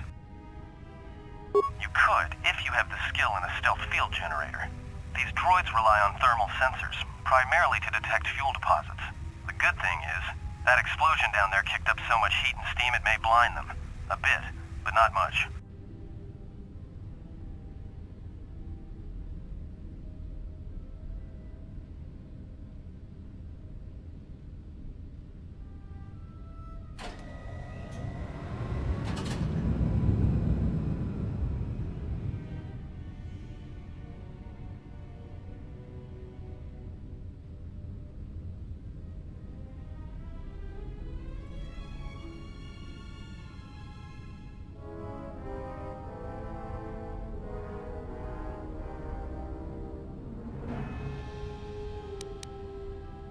You could, if you have the skill in a stealth field generator. These droids rely on thermal sensors, primarily to detect fuel deposits. The good thing is, that explosion down there kicked up so much heat and steam it may blind them. A bit, but not much.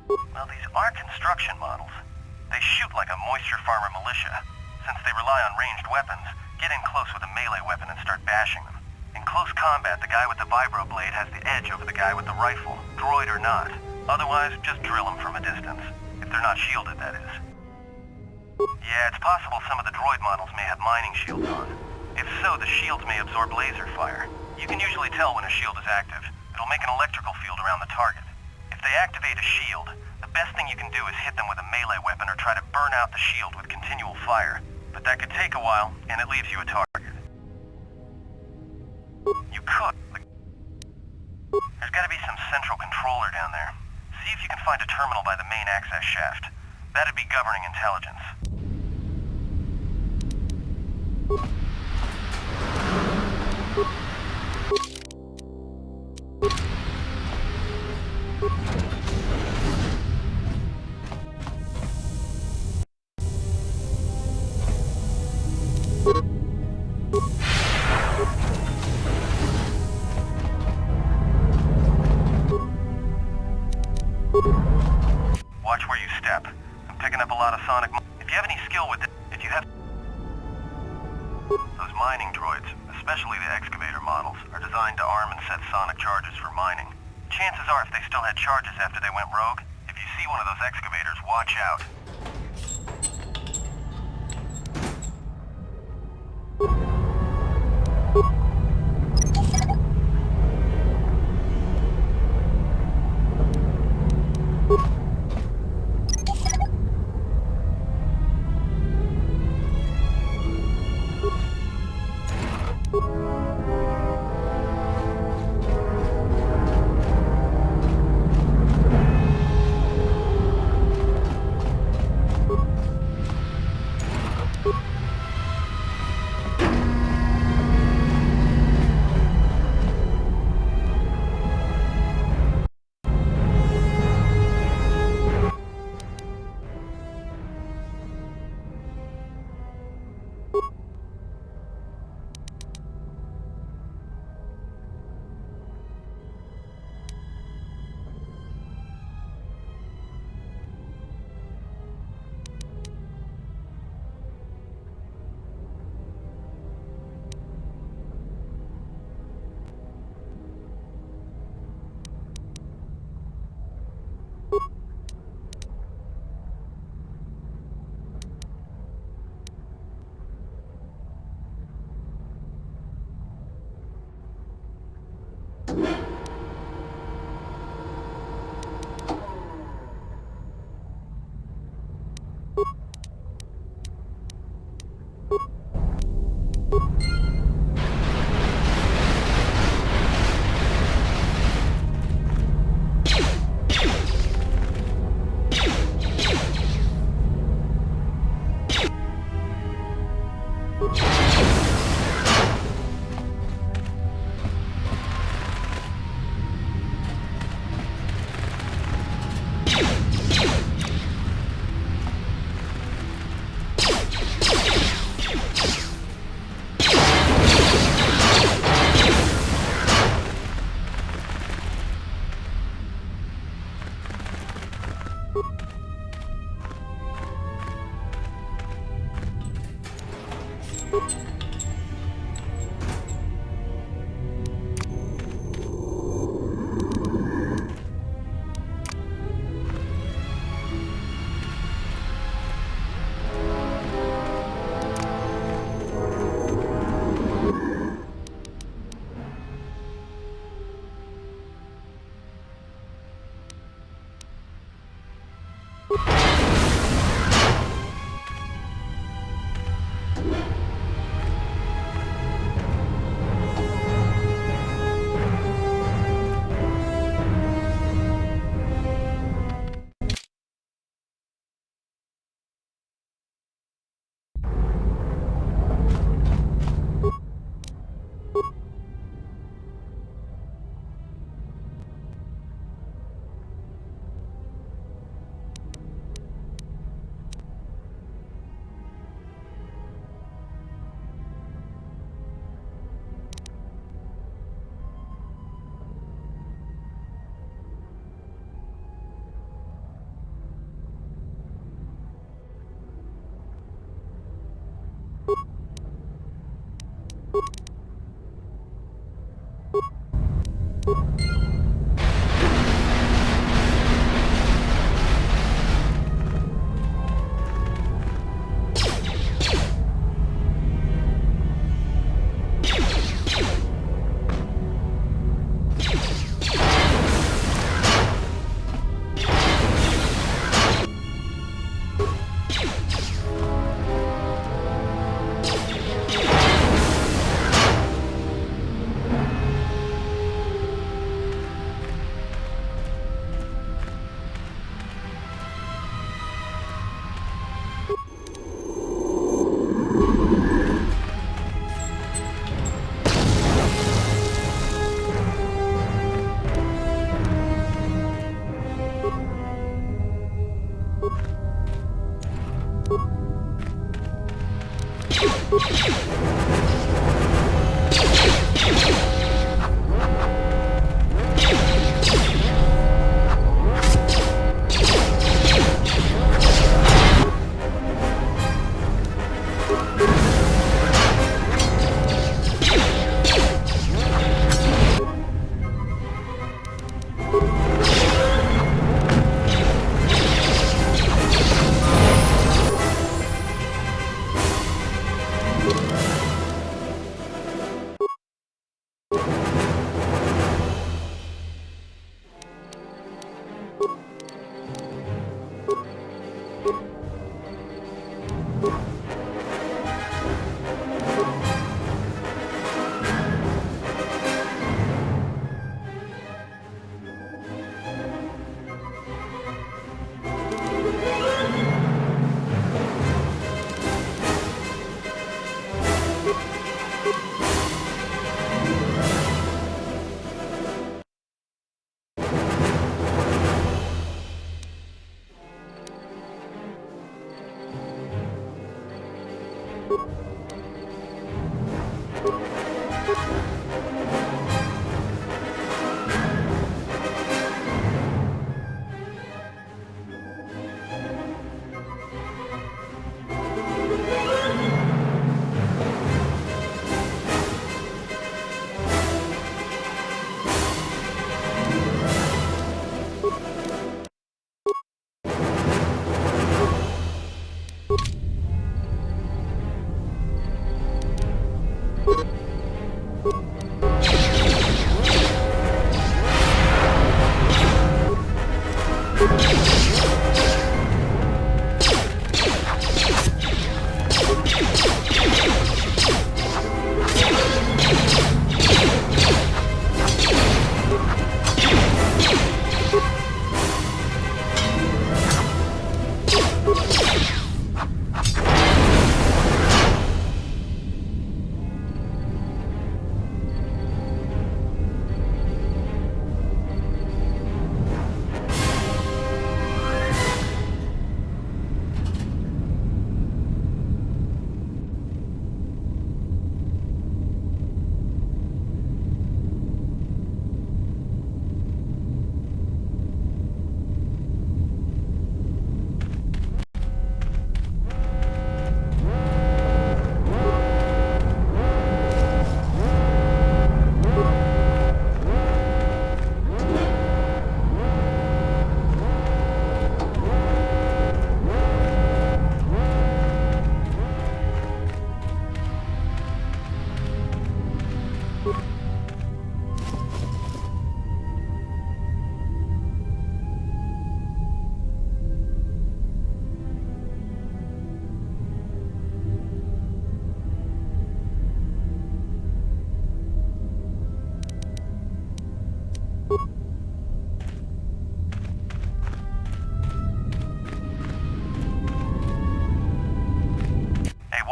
Well, these are construction models. They shoot like a moisture farmer militia. Since they rely on ranged weapons, get in close with a melee weapon and start bashing them. In close combat, the guy with the vibroblade has the edge over the guy with the rifle, droid or not. Otherwise, just drill them from a distance. If they're not shielded, that is. Yeah, it's possible some of the droid models may have mining shields on. If so, the shields may absorb laser fire. You can usually tell when a shield is active. It'll make an electrical field around the target. If they activate a shield, the best thing you can do is hit them with a melee weapon or try to burn out the shield with continual fire. But that could take a while, and it leaves you a target. You could. There's gotta be some central controller down there. See if you can find a terminal by the main access shaft. That'd be governing intelligence. Watch where you step. I'm picking up a lot of sonic... If you have any skill with it, if you have... Those mining droids, especially the excavator models, are designed to arm and set sonic charges for mining. Chances are if they still had charges after they went rogue, if you see one of those excavators, watch out.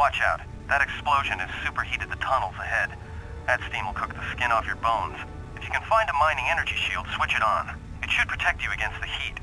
Watch out. That explosion has superheated the tunnels ahead. That steam will cook the skin off your bones. If you can find a mining energy shield, switch it on. It should protect you against the heat.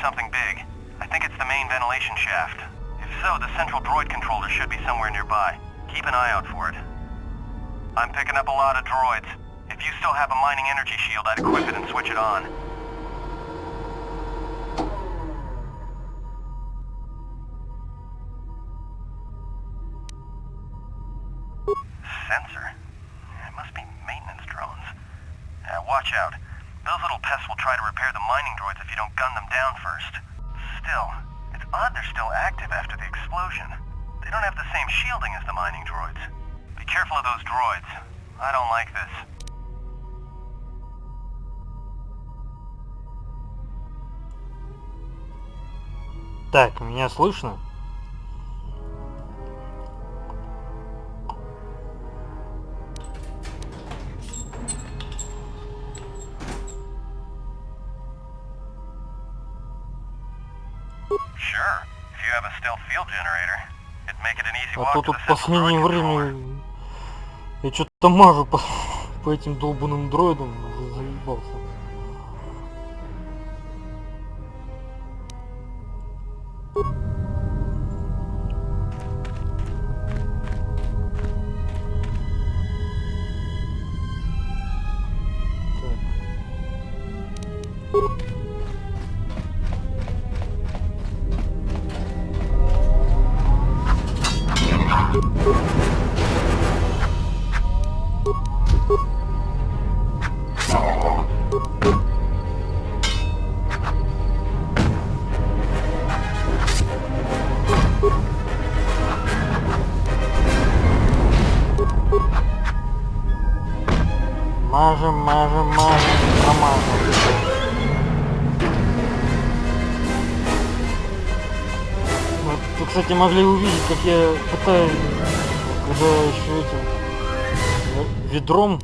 something big. I think it's the main ventilation shaft. If so, the central droid controller should be somewhere nearby. Keep an eye out for it. I'm picking up a lot of droids. If you still have a mining energy shield, I'd equip it and switch it on. Sensor? It must be maintenance drones. Watch out. Those little pests will try to repair the mining droids if you don't gun them down first. Still, it's odd they're still active after the explosion. They don't have the same shielding as the mining droids. Be careful of those droids. I don't like this. Так, меня слышно? Sure. If you have a stealth field generator, it'd make it an easy А walk то to тут the в central последнее droid controller. время я что-то мажу по этим долбаным дроидам, уже заебался. Мажем, промажем. Вот, вы, кстати, могли увидеть, как я пытаюсь, когда еще этим ведром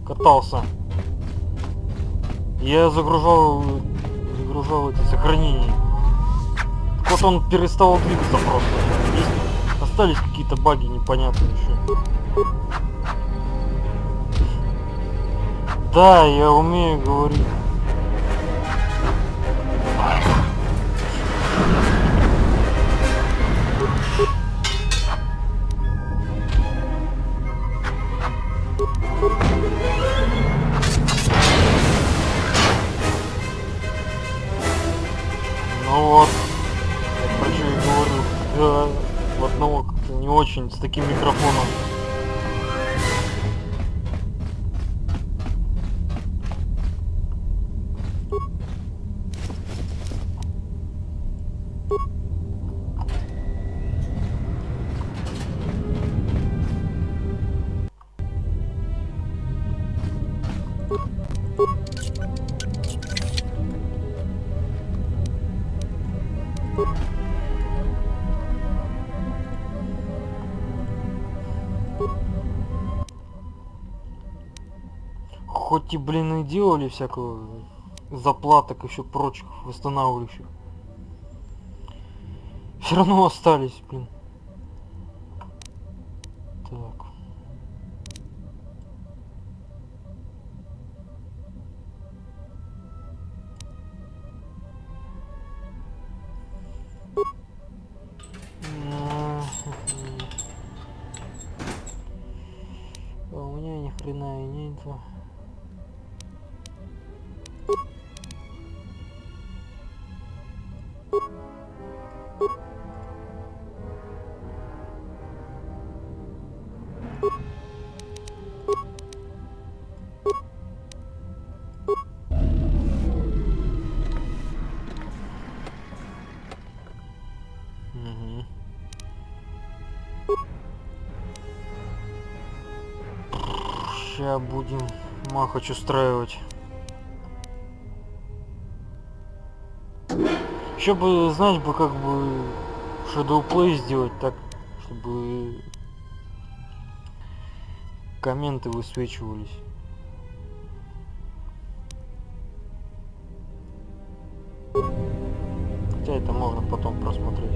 катался. Я загружал эти сохранения. Так вот он перестал двигаться просто. Есть, остались какие-то баги непонятные еще. Да, я умею говорить. Ну вот, я про что и говорю, когда в одного как-то не очень с таким микрофоном. Хоть и, блин, и делали всякого заплаток, еще прочих восстанавливающих, все равно остались, блин. Так. А у меня ни хрена и нету. Сейчас будем махач устраивать. Еще бы, знать бы, как бы Shadow Play сделать так, чтобы комменты высвечивались. Хотя это можно потом просмотреть.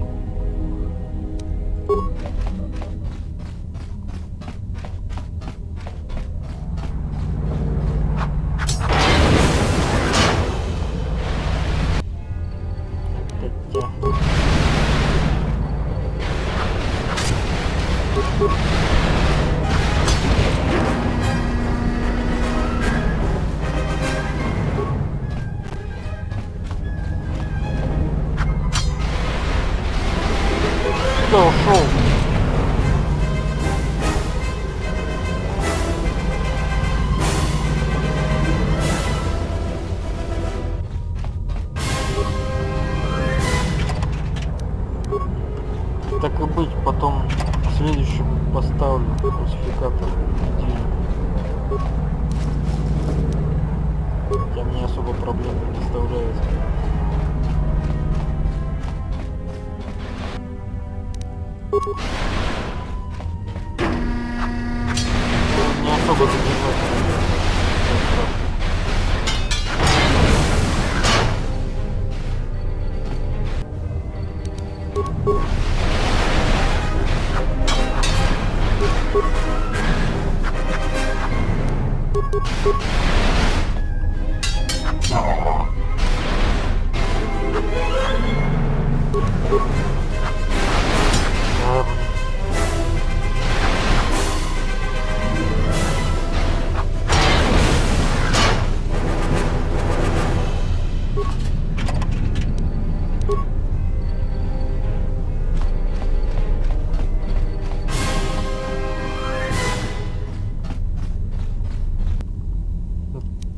Куда ушел? Так и быть, потом в следующем поставлю классификатор отдельно. Хотя мне особо проблем не доставляет. Не особо задержать.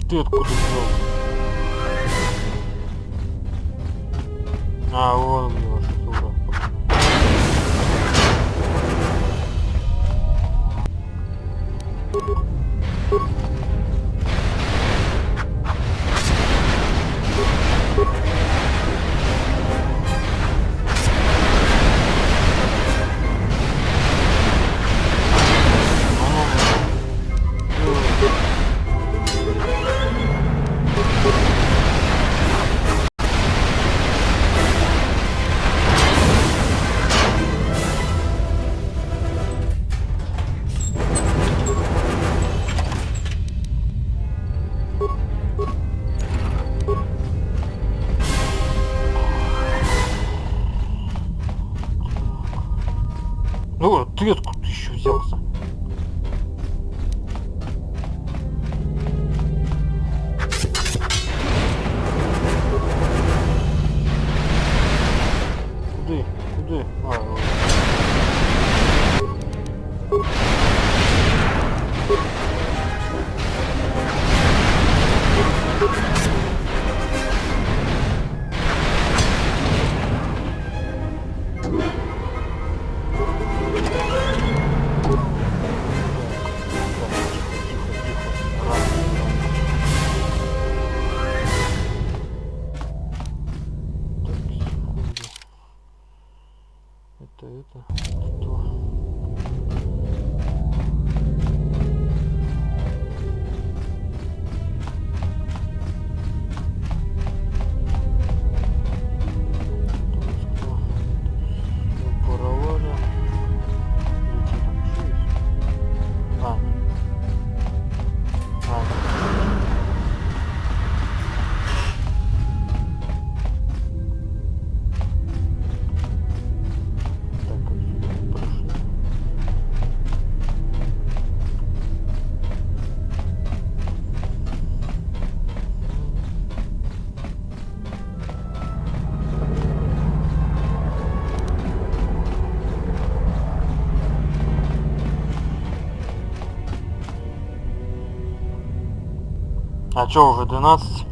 Ты откуда взял? А, вон где ваша сука. Ну, ты откуда еще взялся? Куда? Куда? А, вот. Это что? Воровали. А чё, уже 12?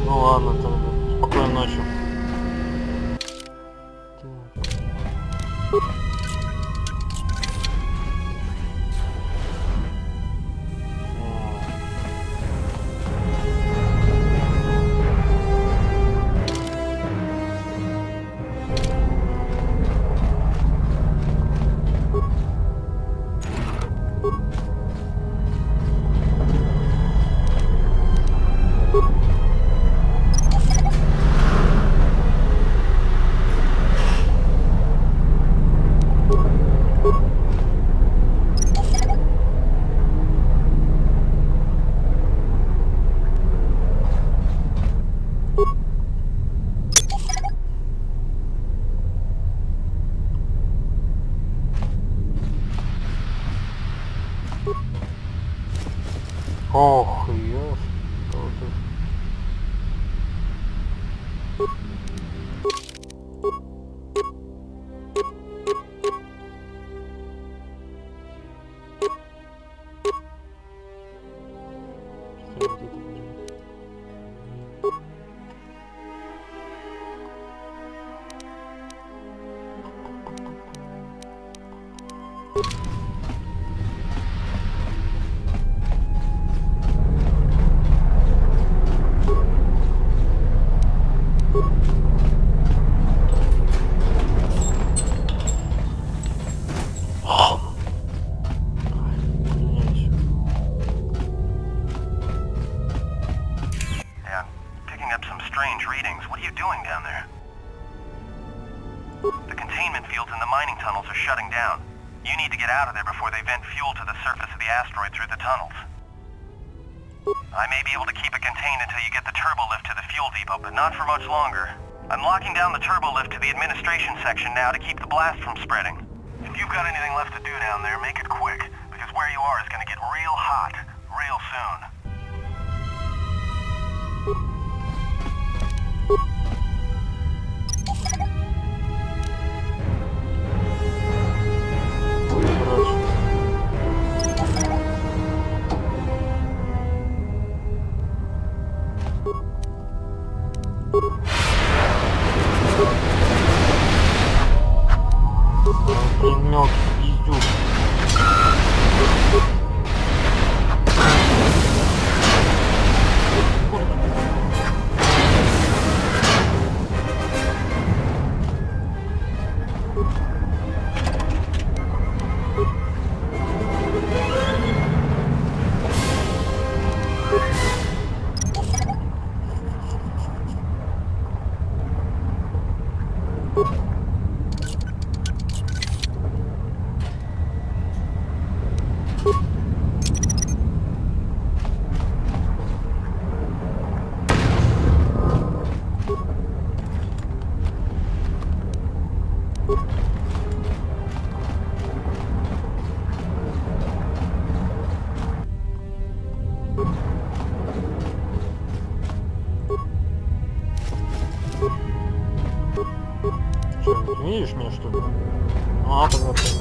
Ну ладно, тогда. Спокойной ночи. Ох, ёж. shutting down. You need to get out of there before they vent fuel to the surface of the asteroid through the tunnels. I may be able to keep it contained until you get the turbo lift to the fuel depot, but not for much longer. I'm locking down the turbo lift to the administration section now to keep the blast from spreading. If you've got anything left to do down there, make it quick, because where you are is gonna get real hot, real soon. Блин, мелкий пиздюк. Что, не видишь меня, что ли? А, тогда ты не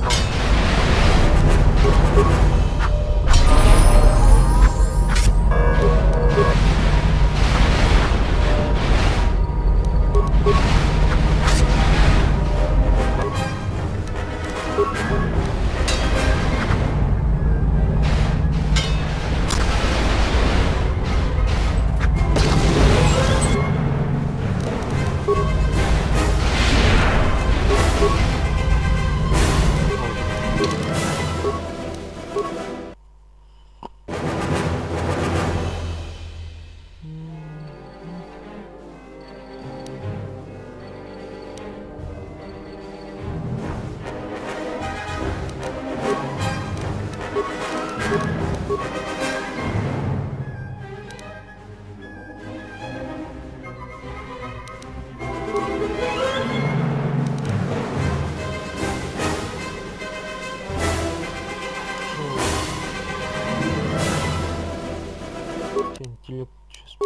интеллект сейчас.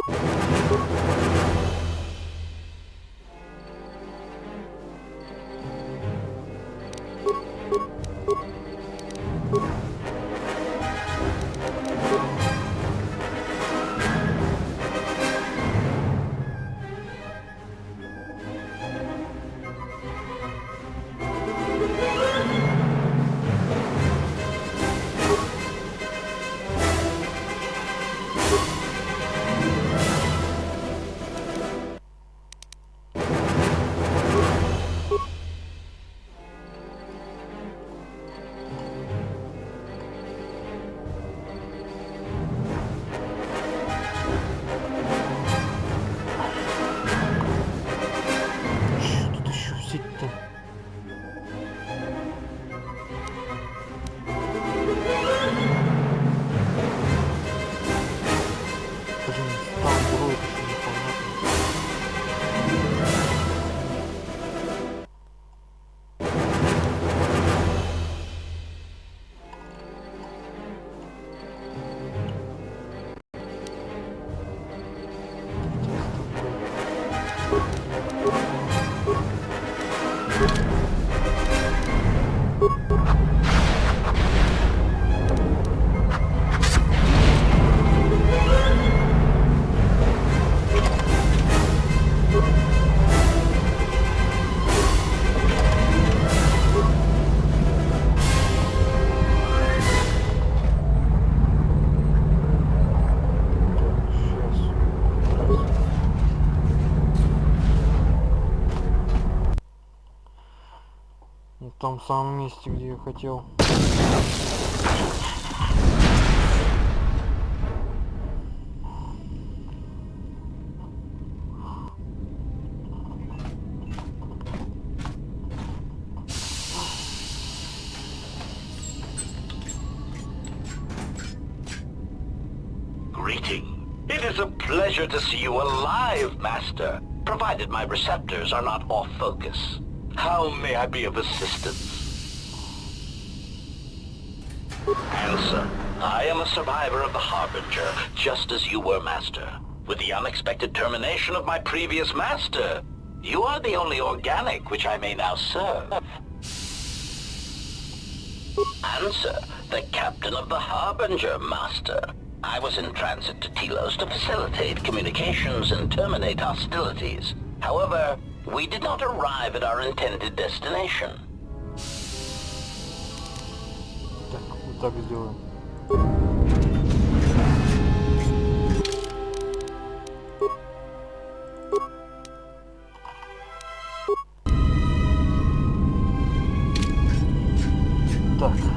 В том самом месте, где я хотел. greeting. It is a pleasure to see you alive, Master, provided my receptors are not off focus. How may I be of assistance? Answer. I am a survivor of the Harbinger, just as you were, Master. With the unexpected termination of my previous Master, you are the only organic which I may now serve. Answer. The Captain of the Harbinger, Master. I was in transit to Telos to facilitate communications and terminate hostilities. However, we did not arrive at our intended destination. Так, вот так сделаем. Так.